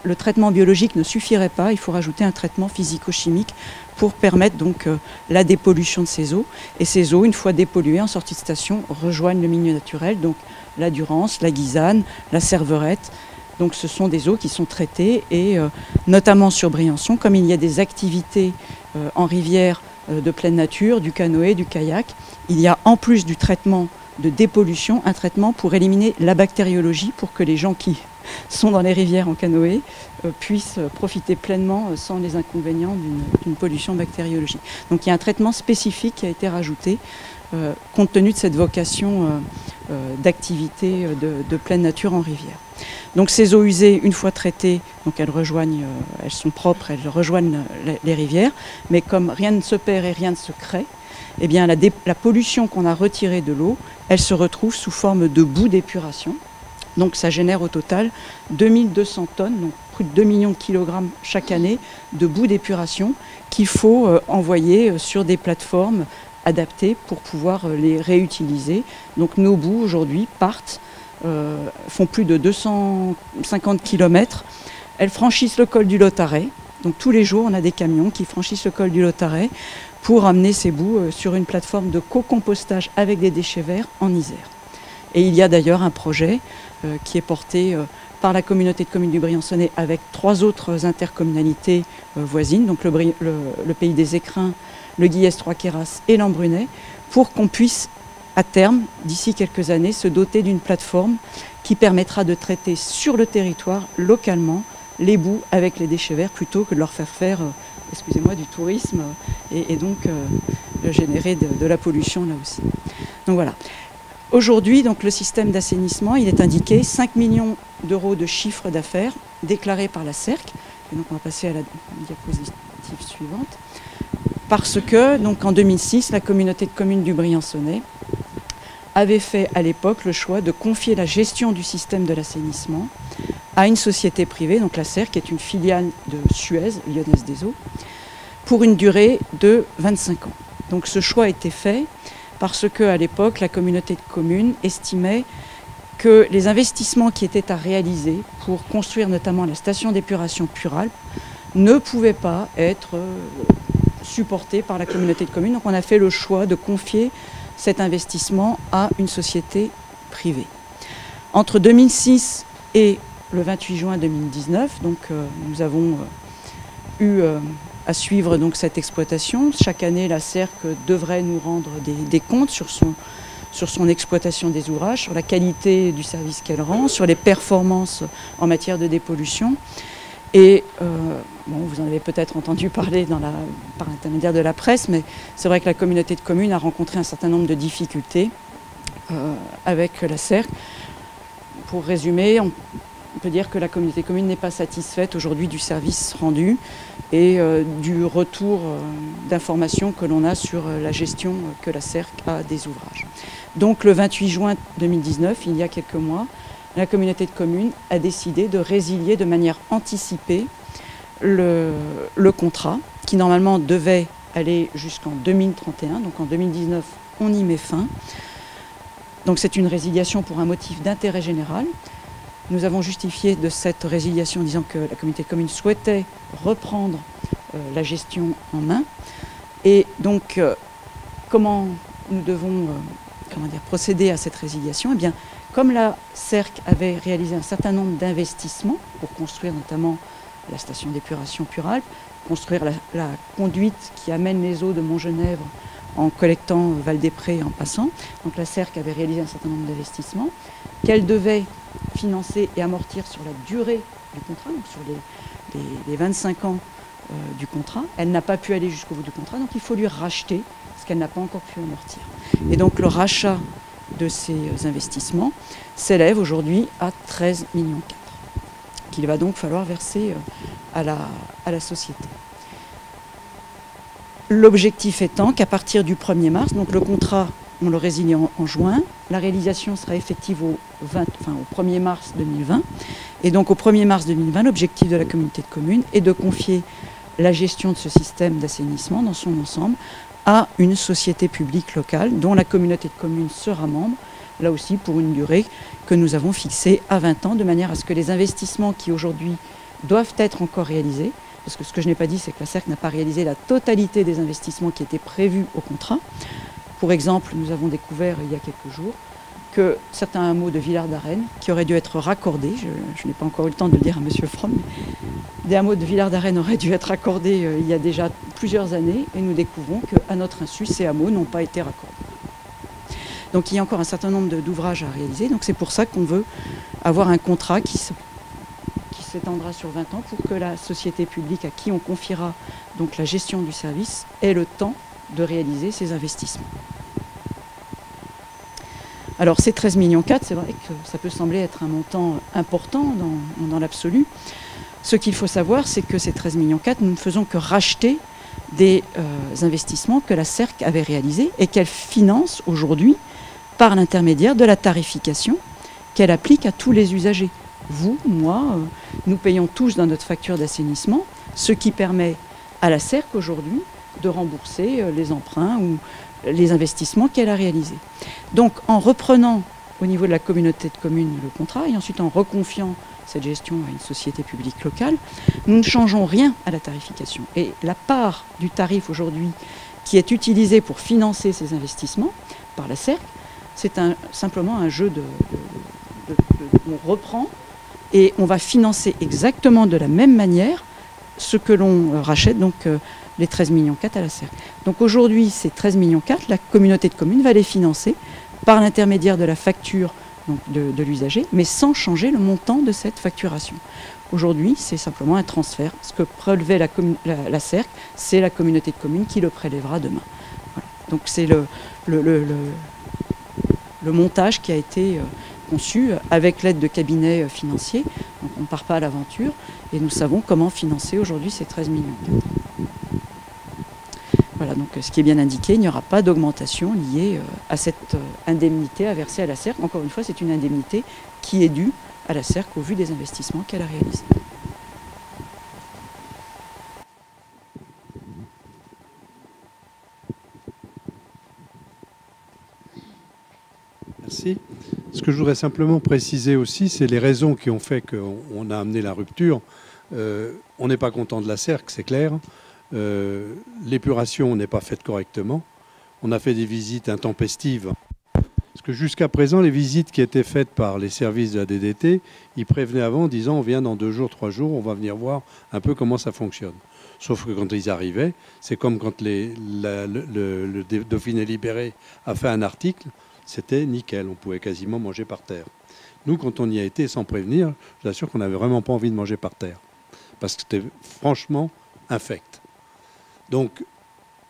le traitement biologique ne suffirait pas, il faut rajouter un traitement physico-chimique pour permettre donc la dépollution de ces eaux. Et ces eaux, une fois dépolluées en sortie de station, rejoignent le milieu naturel, donc la Durance, la Guisane, la Cerverette. Donc ce sont des eaux qui sont traitées et notamment sur Briançon, comme il y a des activités en rivière de pleine nature, du canoë, du kayak, il y a en plus du traitement de dépollution, un traitement pour éliminer la bactériologie, pour que les gens qui sont dans les rivières en canoë puissent profiter pleinement sans les inconvénients d'une pollution bactériologique. Donc il y a un traitement spécifique qui a été rajouté compte tenu de cette vocation d'activité de pleine nature en rivière. Donc ces eaux usées, une fois traitées, donc elles sont propres, elles rejoignent les rivières, mais comme rien ne se perd et rien ne se crée, eh bien la pollution qu'on a retirée de l'eau, elle se retrouve sous forme de boue d'épuration. Donc ça génère au total 2200 tonnes, donc plus de 2 millions de kilogrammes chaque année de boue d'épuration qu'il faut envoyer sur des plateformes adaptées pour pouvoir les réutiliser. Donc nos boues aujourd'hui partent, font plus de 250 km. Elles franchissent le col du Lotaret. Donc tous les jours, on a des camions qui franchissent le col du Lotaret pour amener ces boues sur une plateforme de co-compostage avec des déchets verts en Isère. Et il y a d'ailleurs un projet qui est porté par la communauté de communes du Briançonnais avec 3 autres intercommunalités voisines, donc le Pays des Écrins, le Guillès-Trois-Queyras et l'Embrunais, pour qu'on puisse à terme, d'ici quelques années, se doter d'une plateforme qui permettra de traiter sur le territoire, localement, les boues avec les déchets verts, plutôt que de leur faire excusez-moi, du tourisme et donc générer de la pollution là aussi. Donc voilà. Aujourd'hui, donc, le système d'assainissement, il est indiqué 5 millions d'euros de chiffre d'affaires déclaré par la CERC. Et donc on va passer à la diapositive suivante. Parce que, donc, en 2006, la communauté de communes du Briançonnais avait fait à l'époque le choix de confier la gestion du système de l'assainissement à une société privée, donc la CERC, qui est une filiale de Suez, Lyonnaise des Eaux, pour une durée de 25 ans. Donc ce choix a été fait parce qu'à l'époque, la communauté de communes estimait que les investissements qui étaient à réaliser pour construire notamment la station d'épuration Puralpes ne pouvaient pas être supportés par la communauté de communes. Donc on a fait le choix de confier cet investissement à une société privée. Entre 2006 et le 28 juin 2019, donc, nous avons eu à suivre donc, cette exploitation. Chaque année, la CERC devrait nous rendre des comptes sur son exploitation des ouvrages, sur la qualité du service qu'elle rend, sur les performances en matière de dépollution. Et bon, vous en avez peut-être entendu parler par l'intermédiaire de la presse, mais c'est vrai que la communauté de communes a rencontré un certain nombre de difficultés avec la CERC. Pour résumer, on peut dire que la communauté de communes n'est pas satisfaite aujourd'hui du service rendu et du retour d'informations que l'on a sur la gestion que la CERC a des ouvrages. Donc le 28 juin 2019, il y a quelques mois, la communauté de communes a décidé de résilier de manière anticipée le contrat qui normalement devait aller jusqu'en 2031. Donc en 2019, on y met fin. Donc c'est une résiliation pour un motif d'intérêt général. Nous avons justifié de cette résiliation en disant que la communauté de communes souhaitait reprendre la gestion en main. Et donc, comment nous devons procéder à cette résiliation ? Eh bien, comme la CERC avait réalisé un certain nombre d'investissements pour construire notamment la station d'épuration Puralpes, construire la conduite qui amène les eaux de Montgenèvre en collectant Val-des-Prés en passant. Donc la CERC avait réalisé un certain nombre d'investissements qu'elle devait financer et amortir sur la durée du contrat, donc sur les 25 ans du contrat. Elle n'a pas pu aller jusqu'au bout du contrat, donc il faut lui racheter ce qu'elle n'a pas encore pu amortir. Et donc le rachat de ces investissements s'élève aujourd'hui à 13,4 millions qu'il va donc falloir verser à la société. L'objectif étant qu'à partir du 1er mars, donc le contrat, on le résilie en juin, la réalisation sera effective au 1er mars 2020. Et donc au 1er mars 2020, l'objectif de la communauté de communes est de confier la gestion de ce système d'assainissement dans son ensemble à une société publique locale dont la communauté de communes sera membre, là aussi pour une durée que nous avons fixée à 20 ans, de manière à ce que les investissements qui aujourd'hui doivent être encore réalisés, parce que ce que je n'ai pas dit, c'est que la CERC n'a pas réalisé la totalité des investissements qui étaient prévus au contrat. Pour exemple, nous avons découvert il y a quelques jours que certains hameaux de Villard-d'Arène, qui auraient dû être raccordés, je n'ai pas encore eu le temps de le dire à M. Fromm, des hameaux de Villard-d'Arène auraient dû être raccordés il y a déjà plusieurs années, et nous découvrons qu'à notre insu, ces hameaux n'ont pas été raccordés. Donc il y a encore un certain nombre d'ouvrages à réaliser, donc c'est pour ça qu'on veut avoir un contrat qui s'étendra sur 20 ans pour que la société publique à qui on confiera donc la gestion du service ait le temps de réaliser ces investissements. Alors ces 13,4 millions, c'est vrai que ça peut sembler être un montant important dans l'absolu. Ce qu'il faut savoir, c'est que ces 13,4 millions, nous ne faisons que racheter des investissements que la CERC avait réalisés et qu'elle finance aujourd'hui par l'intermédiaire de la tarification qu'elle applique à tous les usagers. Vous, moi, nous payons tous dans notre facture d'assainissement, ce qui permet à la CERC aujourd'hui de rembourser les emprunts ou les investissements qu'elle a réalisés. Donc en reprenant au niveau de la communauté de communes le contrat et ensuite en reconfiant cette gestion à une société publique locale, nous ne changeons rien à la tarification. Et la part du tarif aujourd'hui qui est utilisée pour financer ces investissements par la CERC, c'est simplement un jeu on reprend et on va financer exactement de la même manière ce que l'on rachète, donc les 13,4 millions à la CERC. Donc aujourd'hui, ces 13,4 millions, la communauté de communes va les financer par l'intermédiaire de la facture donc de l'usager, mais sans changer le montant de cette facturation. Aujourd'hui, c'est simplement un transfert. Ce que prélevait la CERC, c'est la communauté de communes qui le prélèvera demain. Voilà. Donc c'est le montage qui a été conçu avec l'aide de cabinets financiers. Donc on ne part pas à l'aventure et nous savons comment financer aujourd'hui ces 13,4 millions. Voilà, donc ce qui est bien indiqué, il n'y aura pas d'augmentation liée à cette indemnité à verser à la CERC. Encore une fois, c'est une indemnité qui est due à la CERC au vu des investissements qu'elle a réalisés. Merci. Ce que je voudrais simplement préciser aussi, c'est les raisons qui ont fait qu'on a amené la rupture. On n'est pas content de la CERC, c'est clair. L'épuration n'est pas faite correctement. On a fait des visites intempestives. Parce que jusqu'à présent, les visites qui étaient faites par les services de la DDT, ils prévenaient avant en disant on vient dans 2 jours, 3 jours, on va venir voir un peu comment ça fonctionne. Sauf que quand ils arrivaient, c'est comme quand le Dauphiné Libéré a fait un article, c'était nickel, on pouvait quasiment manger par terre. Nous, quand on y a été sans prévenir, je vous assure qu'on n'avait vraiment pas envie de manger par terre. Parce que c'était franchement infect. Donc,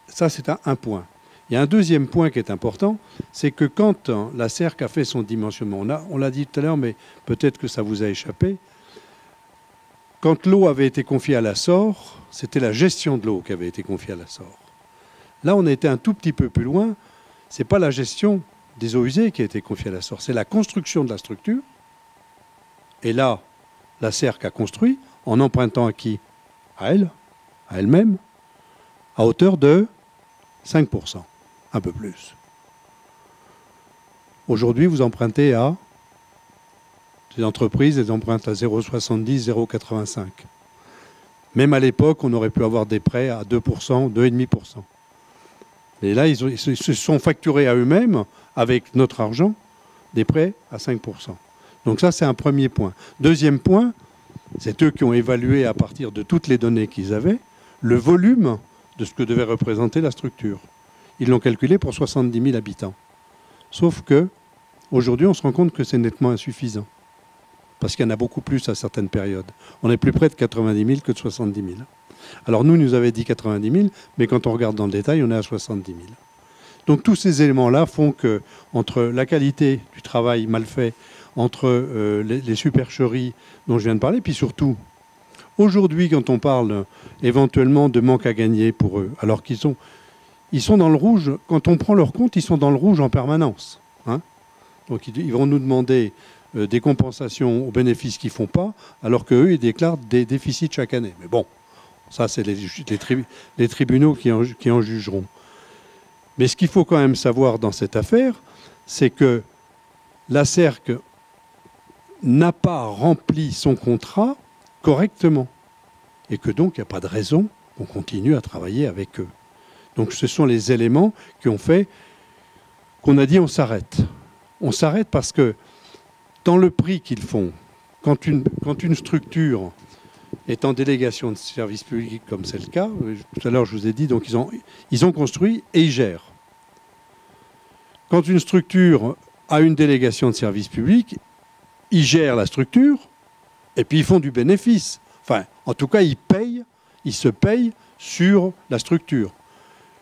ça, c'est un point. Il y a un deuxième point qui est important, c'est que quand la CERC a fait son dimensionnement, on l'a dit tout à l'heure, mais peut-être que ça vous a échappé, quand l'eau avait été confiée à la SOR, c'était la gestion de l'eau qui avait été confiée à la SOR. Là, on a été un tout petit peu plus loin, ce n'est pas la gestion des eaux usées qui a été confiée à la SOR, c'est la construction de la structure. Et là, la CERC a construit en empruntant à qui? À elle, à elle-même, à hauteur de 5%, un peu plus. Aujourd'hui, vous empruntez à des entreprises, elles empruntent à 0,70, 0,85. Même à l'époque, on aurait pu avoir des prêts à 2%, 2,5%. Et là, ils se sont facturés à eux-mêmes, avec notre argent, des prêts à 5%. Donc ça, c'est un premier point. Deuxième point, c'est eux qui ont évalué à partir de toutes les données qu'ils avaient, le volume de ce que devait représenter la structure. Ils l'ont calculé pour 70 000 habitants. Sauf que, aujourd'hui, on se rend compte que c'est nettement insuffisant. Parce qu'il y en a beaucoup plus à certaines périodes. On est plus près de 90 000 que de 70 000. Alors nous, nous avait dit 90 000, mais quand on regarde dans le détail, on est à 70 000. Donc tous ces éléments-là font que, entre la qualité du travail mal fait, entre les supercheries dont je viens de parler, puis surtout, Aujourd'hui, quand on parle éventuellement de manque à gagner pour eux, alors qu'ils sont dans le rouge, quand on prend leur compte, ils sont dans le rouge en permanence. Hein. Donc ils vont nous demander des compensations aux bénéfices qu'ils ne font pas, alors qu'eux, ils déclarent des déficits chaque année. Mais bon, ça, c'est les tribunaux qui en jugeront. Mais ce qu'il faut quand même savoir dans cette affaire, c'est que la CERC n'a pas rempli son contrat correctement. Et que donc, il n'y a pas de raison qu'on continue à travailler avec eux. Donc ce sont les éléments qui ont fait qu'on a dit on s'arrête. On s'arrête parce que dans le prix qu'ils font, quand une structure est en délégation de service public, comme c'est le cas, tout à l'heure je vous ai dit, donc ils ont construit et ils gèrent. Quand une structure a une délégation de service public, ils gèrent la structure et puis ils font du bénéfice. Enfin, en tout cas, ils se payent sur la structure.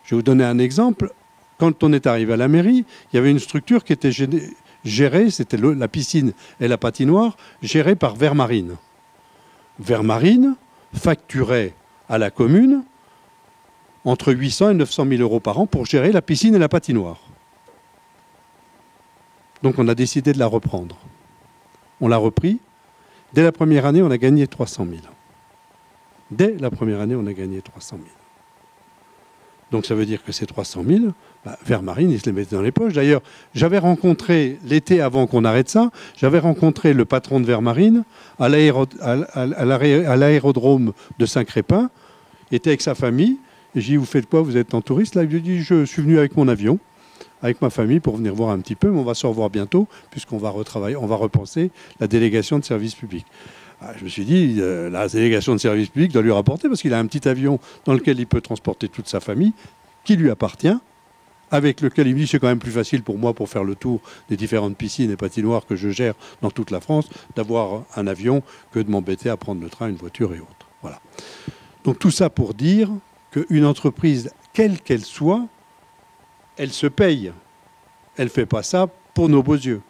Je vais vous donner un exemple. Quand on est arrivé à la mairie, il y avait une structure qui était gérée, c'était la piscine et la patinoire, gérée par Vermarine. Vermarine facturait à la commune entre 800 et 900 000 euros par an pour gérer la piscine et la patinoire. Donc on a décidé de la reprendre. On l'a repris. Dès la première année, on a gagné 300 000. Dès la première année, on a gagné 300 000. Donc ça veut dire que ces 300 000, Vermarine, ils se les mettaient dans les poches. D'ailleurs, j'avais rencontré, l'été avant qu'on arrête ça, j'avais rencontré le patron de Vermarine à l'aérodrome de Saint-Crépin. Il était avec sa famille. Et j'ai dit, vous faites quoi? Vous êtes en touriste? Là, il lui a dit, je suis venu avec mon avion, avec ma famille, pour venir voir un petit peu, mais on va se revoir bientôt, puisqu'on va retravailler, on va repenser la délégation de service public. Je me suis dit, la délégation de service public doit lui rapporter, parce qu'il a un petit avion dans lequel il peut transporter toute sa famille, qui lui appartient, avec lequel il me dit, c'est quand même plus facile pour moi, pour faire le tour des différentes piscines et patinoires que je gère dans toute la France, d'avoir un avion que de m'embêter à prendre le train, une voiture et autres. Voilà. Donc tout ça pour dire qu'une entreprise, quelle qu'elle soit, elle se paye. Elle ne fait pas ça pour nos beaux yeux.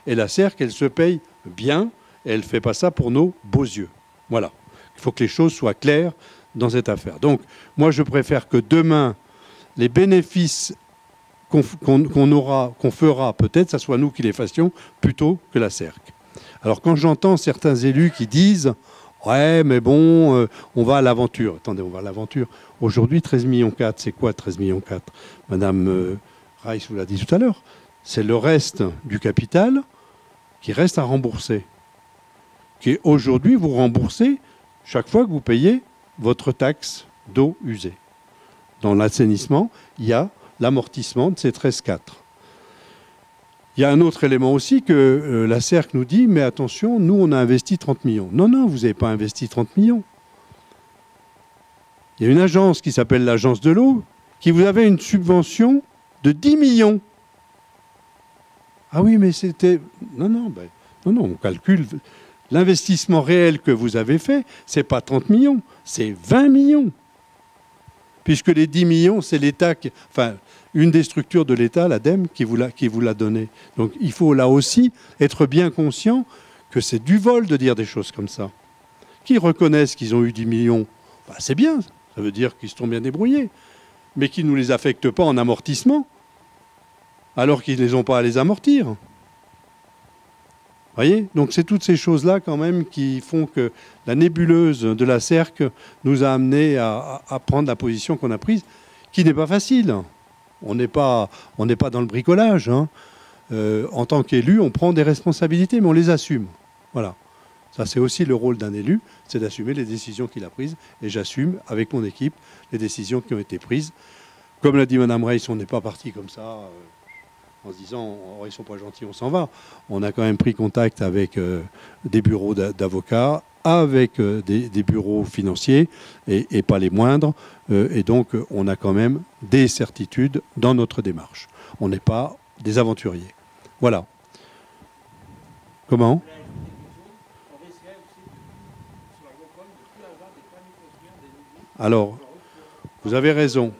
Et la CERC, elle se paye bien, et elle ne fait pas ça pour nos beaux yeux. Voilà. Il faut que les choses soient claires dans cette affaire. Donc, moi, je préfère que demain, les bénéfices qu'on fera, peut-être, ça soit nous qui les fassions, plutôt que la CERC. Alors, quand j'entends certains élus qui disent « Ouais, mais bon, on va à l'aventure ». Attendez, on va à l'aventure. Aujourd'hui, 13,4 millions, c'est quoi 13,4 millions? Madame Reiss vous l'a dit tout à l'heure. C'est le reste du capital qui reste à rembourser. Qui aujourd'hui, vous remboursez chaque fois que vous payez votre taxe d'eau usée. Dans l'assainissement, il y a l'amortissement de ces 13,4. Il y a un autre élément aussi que la CERC nous dit, mais attention, nous, on a investi 30 millions. Non, non, vous n'avez pas investi 30 millions. Il y a une agence qui s'appelle l'Agence de l'eau, qui vous avait une subvention de 10 millions. Ah oui, mais c'était... Non, non, on calcule... L'investissement réel que vous avez fait, ce n'est pas 30 millions, c'est 20 millions. Puisque les 10 millions, c'est l'État, enfin, une des structures de l'État, l'ADEME, qui vous l'a donné. Donc il faut là aussi être bien conscient que c'est du vol de dire des choses comme ça. Qui reconnaissent qu'ils ont eu 10 millions, c'est bien, ça veut dire qu'ils se sont bien débrouillés. Mais qui ne nous les affectent pas en amortissement, alors qu'ils ne les ont pas à les amortir. Voyez, donc c'est toutes ces choses-là quand même qui font que la nébuleuse de la CERC nous a amené à prendre la position qu'on a prise, qui n'est pas facile. On n'est pas dans le bricolage. Hein. En tant qu'élu, on prend des responsabilités, mais on les assume. Voilà. Ça, c'est aussi le rôle d'un élu, c'est d'assumer les décisions qu'il a prises. Et j'assume, avec mon équipe, les décisions qui ont été prises. Comme l'a dit Mme Reiss, on n'est pas parti comme ça... en se disant oh, ils sont pas gentils, on s'en va. On a quand même pris contact avec des bureaux d'avocats, avec des bureaux financiers, et pas les moindres. Et donc, on a quand même des certitudes dans notre démarche. On n'est pas des aventuriers. Voilà. Comment ? Alors, vous avez raison.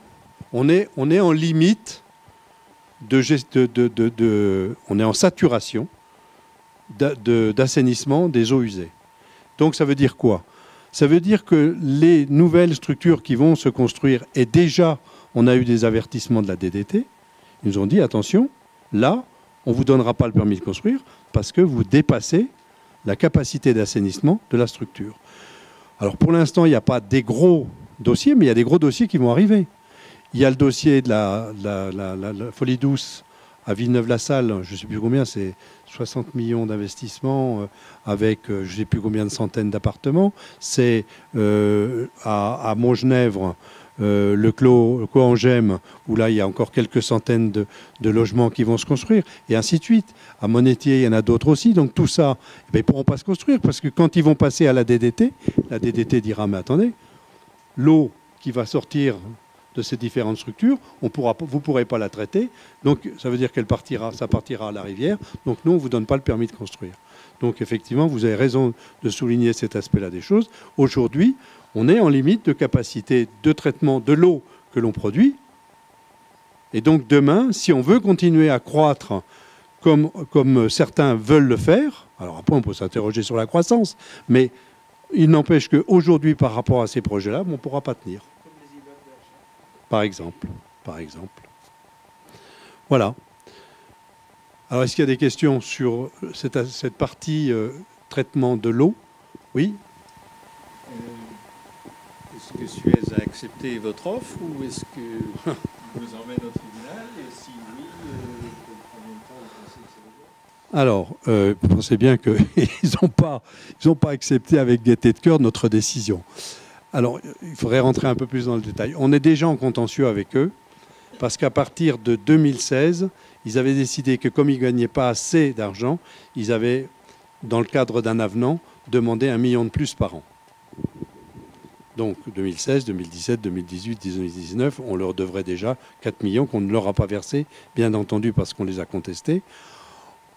On est en limite... on est en saturation d'assainissement des eaux usées. Donc ça veut dire quoi? Ça veut dire que les nouvelles structures qui vont se construire, et déjà, on a eu des avertissements de la DDT, ils nous ont dit, attention, là, on ne vous donnera pas le permis de construire parce que vous dépassez la capacité d'assainissement de la structure. Alors pour l'instant, il n'y a pas des gros dossiers, mais il y a des gros dossiers qui vont arriver. Il y a le dossier de la Folie Douce à Villeneuve-la-Salle, je ne sais plus combien, c'est 60 millions d'investissements avec je ne sais plus combien de centaines d'appartements. C'est à Montgenèvre, le Clos Angem, où là il y a encore quelques centaines de logements qui vont se construire, et ainsi de suite. À Monétier, il y en a d'autres aussi. Donc tout ça, ils ne pourront pas se construire, parce que quand ils vont passer à la DDT dira, mais attendez, l'eau qui va sortir de ces différentes structures, vous ne pourrez pas la traiter. Donc ça veut dire ça partira à la rivière. Donc nous, on ne vous donne pas le permis de construire. Donc effectivement, vous avez raison de souligner cet aspect-là des choses. Aujourd'hui, on est en limite de capacité de traitement de l'eau que l'on produit. Et donc demain, si on veut continuer à croître comme certains veulent le faire, alors après on peut s'interroger sur la croissance, mais il n'empêche qu'aujourd'hui, par rapport à ces projets-là, on ne pourra pas tenir. Par exemple. Voilà. Alors, est-ce qu'il y a des questions sur cette partie traitement de l'eau? Oui. Est-ce que Suez a accepté votre offre ou est-ce que vous emmène au tribunal? Et si oui, combien de temps vous pensez que ça va durer? Alors, vous pensez bien qu'ils n'ont pas accepté avec gaieté de cœur notre décision. Alors, il faudrait rentrer un peu plus dans le détail. On est déjà en contentieux avec eux, parce qu'à partir de 2016, ils avaient décidé que comme ils ne gagnaient pas assez d'argent, ils avaient, dans le cadre d'un avenant, demandé 1 million de plus par an. Donc 2016, 2017, 2018, 2019, on leur devrait déjà 4 millions qu'on ne leur a pas versés, bien entendu parce qu'on les a contestés.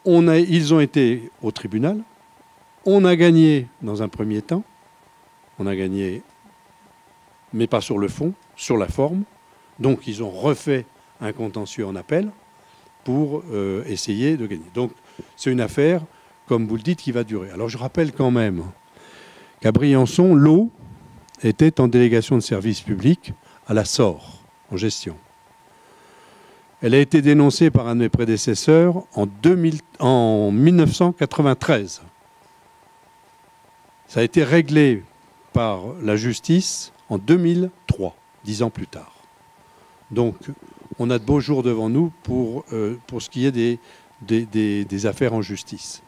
Ils ont été au tribunal. On a gagné dans un premier temps. On a gagné, mais pas sur le fond, sur la forme. Donc ils ont refait un contentieux en appel pour essayer de gagner. Donc c'est une affaire, comme vous le dites, qui va durer. Alors je rappelle quand même qu'à Briançon, l'eau était en délégation de service public à la SOR, en gestion. Elle a été dénoncée par un de mes prédécesseurs en 1993. Ça a été réglé par la justice en 2003, 10 ans plus tard. Donc, on a de beaux jours devant nous pour ce qui est des affaires en justice.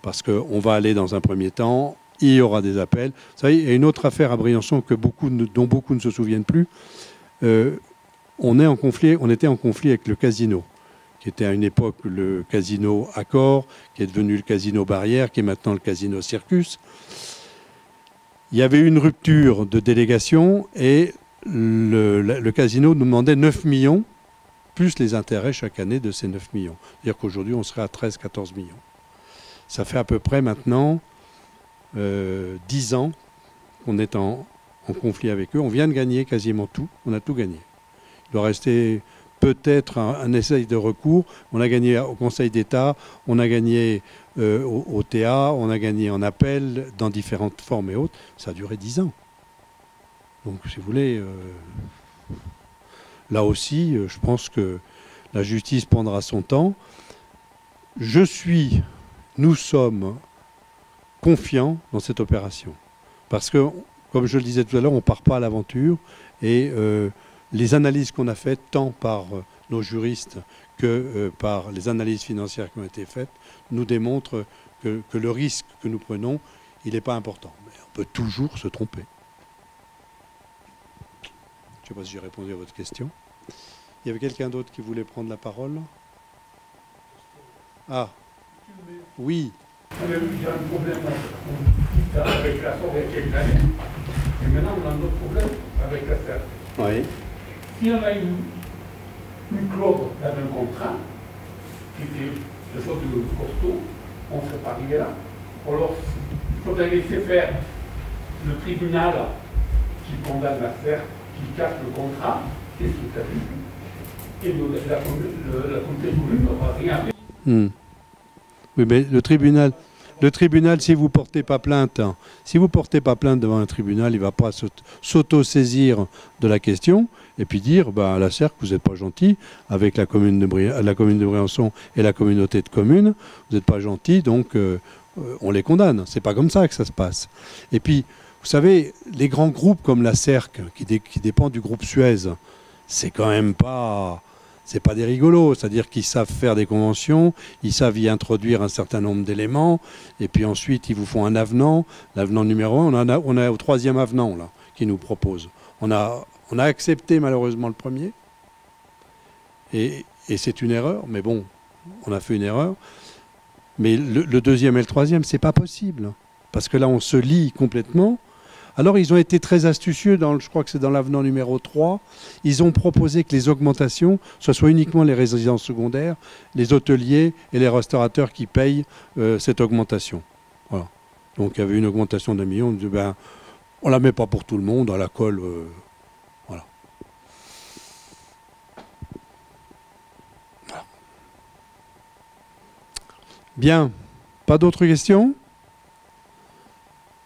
Parce qu'on va aller dans un premier temps, il y aura des appels. Vous savez, il y a une autre affaire à Briançon dont beaucoup ne se souviennent plus. On était en conflit avec le casino, qui était à une époque le casino Accor, qui est devenu le casino Barrière, qui est maintenant le casino Circus. Il y avait eu une rupture de délégation et le casino nous demandait 9 millions, plus les intérêts chaque année de ces 9 millions. C'est-à-dire qu'aujourd'hui, on serait à 13-14 millions. Ça fait à peu près maintenant 10 ans qu'on est en conflit avec eux. On vient de gagner quasiment tout. On a tout gagné. Il doit rester peut-être un essai de recours. On a gagné au Conseil d'État, on a gagné au TA, on a gagné en appel dans différentes formes et autres. Ça a duré 10 ans. Donc, si vous voulez, là aussi, je pense que la justice prendra son temps. Nous sommes confiants dans cette opération. Parce que, comme je le disais tout à l'heure, on ne part pas à l'aventure. Et les analyses qu'on a faites, tant par nos juristes que par les analyses financières qui ont été faites, nous démontrent que le risque que nous prenons, il n'est pas important. Mais on peut toujours se tromper. Je ne sais pas si j'ai répondu à votre question. Il y avait quelqu'un d'autre qui voulait prendre la parole? Ah, oui. On a eu un problème avec la forêt il y a quelques années, et maintenant on a un autre problème avec la terre. Oui. Si on a une clause dans un contrat, qui était de sorte de costaud, on ne serait pas arrivé là. Alors, il faudrait laisser faire le tribunal qui condamne l'affaire, qui casse le contrat, et tout à fait. Et la communauté commune n'aura rien à faire. Oui, mais le tribunal Le tribunal, si vous ne portez pas plainte, devant un tribunal, il ne va pas s'auto-saisir de la question et puis dire à la CERC, vous n'êtes pas gentil avec la commune de Briançon et la communauté de communes, vous n'êtes pas gentil, donc on les condamne. C'est pas comme ça que ça se passe. Et puis, vous savez, les grands groupes comme la CERC, qui dépend du groupe Suez, c'est quand même pas... C'est pas des rigolos, c'est-à-dire qu'ils savent faire des conventions, ils savent y introduire un certain nombre d'éléments, et puis ensuite ils vous font un avenant, l'avenant numéro 1, on a au 3e avenant là, qu'ils nous proposent. On a accepté malheureusement le premier, et c'est une erreur, mais bon, on a fait une erreur. Mais le 2e et le 3e, c'est pas possible, parce que là on se lie complètement. Alors ils ont été très astucieux, je crois que c'est dans l'avenant numéro 3, ils ont proposé que les augmentations, ce soit uniquement les résidences secondaires, les hôteliers et les restaurateurs qui payent cette augmentation. Voilà. Donc il y avait une augmentation d'1 million, on dit on la met pas pour tout le monde, à la colle, voilà. Bien, pas d'autres questions ?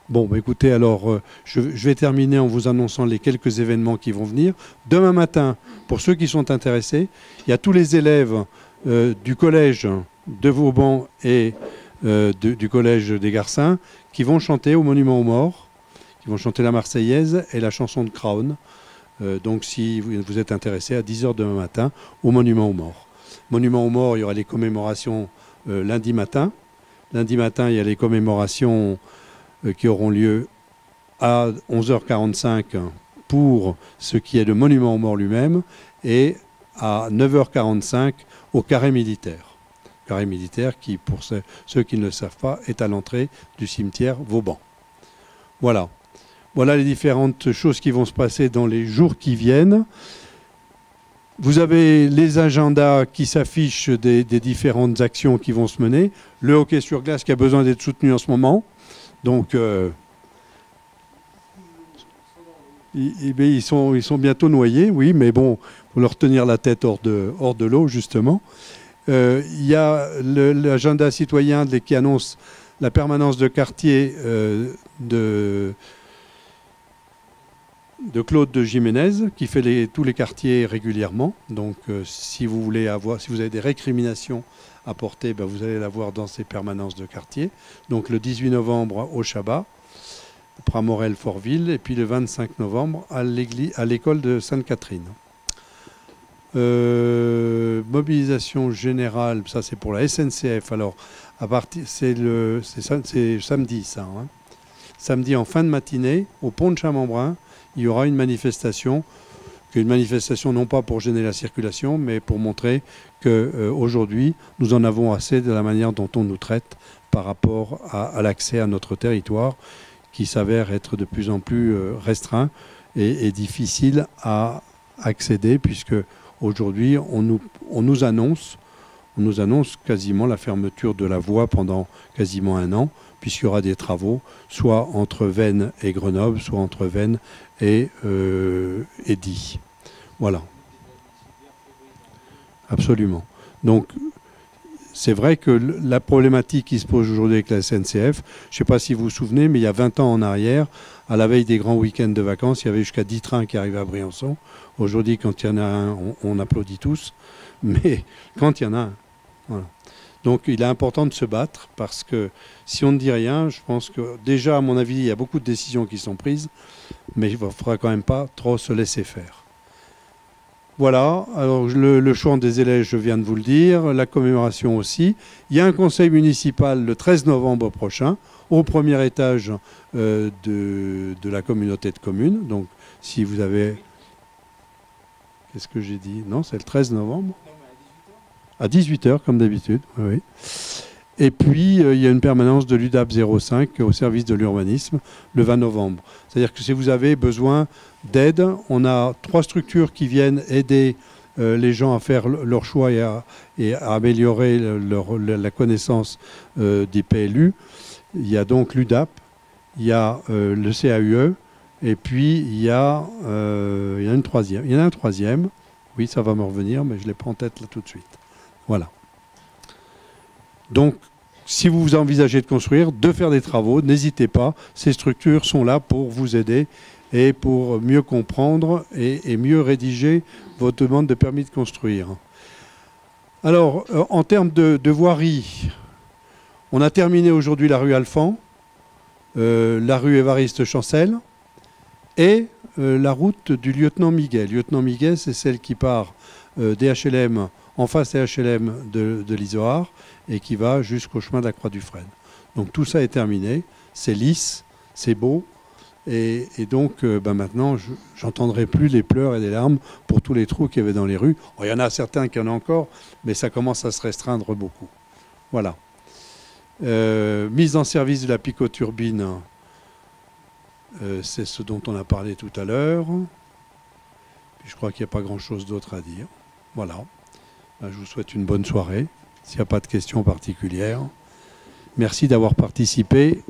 Bon, écoutez, alors, je vais terminer en vous annonçant les quelques événements qui vont venir. Demain matin, pour ceux qui sont intéressés, il y a tous les élèves du collège de Vauban et du collège des Garcins qui vont chanter au Monument aux Morts, qui vont chanter la Marseillaise et la chanson de Crown. Donc, si vous êtes intéressés, à 10h demain matin, au Monument aux Morts. Monument aux Morts, il y aura les commémorations lundi matin. Lundi matin, il y a les commémorations qui auront lieu à 11h45 pour ce qui est le monument aux morts lui-même et à 9h45 au carré militaire. Carré militaire qui, pour ceux qui ne le savent pas, est à l'entrée du cimetière Vauban. Voilà. Voilà les différentes choses qui vont se passer dans les jours qui viennent. Vous avez les agendas qui s'affichent des différentes actions qui vont se mener. Le hockey sur glace qui a besoin d'être soutenu en ce moment. Donc, ils sont bientôt noyés, oui, mais bon, il faut leur tenir la tête hors de l'eau, justement. Il y a l'agenda citoyen qui annonce la permanence de quartier de Claude de Jiménez, qui fait tous les quartiers régulièrement. Donc, si vous avez des récriminations à porter, vous allez la voir dans ces permanences de quartier. Donc le 18 novembre au Chabat, Pramorel-Fortville, et puis le 25 novembre à l'école de Sainte-Catherine. Mobilisation générale, ça c'est pour la SNCF. Alors, c'est samedi ça. Hein. Samedi en fin de matinée, au pont de Chamembrin, il y aura une manifestation non pas pour gêner la circulation, mais pour montrer qu'aujourd'hui, nous en avons assez de la manière dont on nous traite par rapport à l'accès à notre territoire, qui s'avère être de plus en plus restreint et difficile à accéder, puisque aujourd'hui, on nous annonce quasiment la fermeture de la voie pendant quasiment 1 an, puisqu'il y aura des travaux, soit entre Veynes et Grenoble, soit entre Veynes et Die. Voilà. Absolument. Donc, c'est vrai que la problématique qui se pose aujourd'hui avec la SNCF, je ne sais pas si vous vous souvenez, mais il y a 20 ans en arrière, à la veille des grands week-ends de vacances, il y avait jusqu'à 10 trains qui arrivaient à Briançon. Aujourd'hui, quand il y en a un, on applaudit tous, mais quand il y en a un, voilà. Donc, il est important de se battre, parce que si on ne dit rien, je pense que déjà, à mon avis, il y a beaucoup de décisions qui sont prises, mais il ne faudra quand même pas trop se laisser faire. Voilà, alors le chant des élèves, je viens de vous le dire, la commémoration aussi. Il y a un conseil municipal le 13 novembre prochain, au premier étage de la communauté de communes. Donc, si vous avez... Qu'est-ce que j'ai dit? Non, c'est le 13 novembre. À 18h, comme d'habitude, oui. Et puis, il y a une permanence de l'UDAP 05 au service de l'urbanisme le 20 novembre. C'est-à-dire que si vous avez besoin d'aide, on a 3 structures qui viennent aider les gens à faire leur choix et à améliorer la connaissance des PLU. Il y a donc l'UDAP, il y a le CAUE, et puis il y a une troisième. Il y en a un troisième, oui, ça va me revenir, mais je ne l'ai pas en tête là tout de suite. Voilà. Donc, si vous envisagez de construire, de faire des travaux, n'hésitez pas. Ces structures sont là pour vous aider et pour mieux comprendre et mieux rédiger votre demande de permis de construire. Alors, en termes de voirie, on a terminé aujourd'hui la rue Alphand, la rue Évariste Chancel et la route du lieutenant Miguet. Lieutenant Miguet, c'est celle qui part des HLM, en face des HLM de l'Isoard et qui va jusqu'au chemin de la Croix du Frêne. Donc tout ça est terminé, c'est lisse, c'est beau. Et donc maintenant, j'entendrai plus les pleurs et les larmes pour tous les trous qu'il y avait dans les rues. Il y en a certains qui en ont encore, mais ça commence à se restreindre beaucoup. Voilà. Mise en service de la picoturbine, c'est ce dont on a parlé tout à l'heure. Puis je crois qu'il n'y a pas grand-chose d'autre à dire. Voilà. Je vous souhaite une bonne soirée, s'il n'y a pas de questions particulières. Merci d'avoir participé.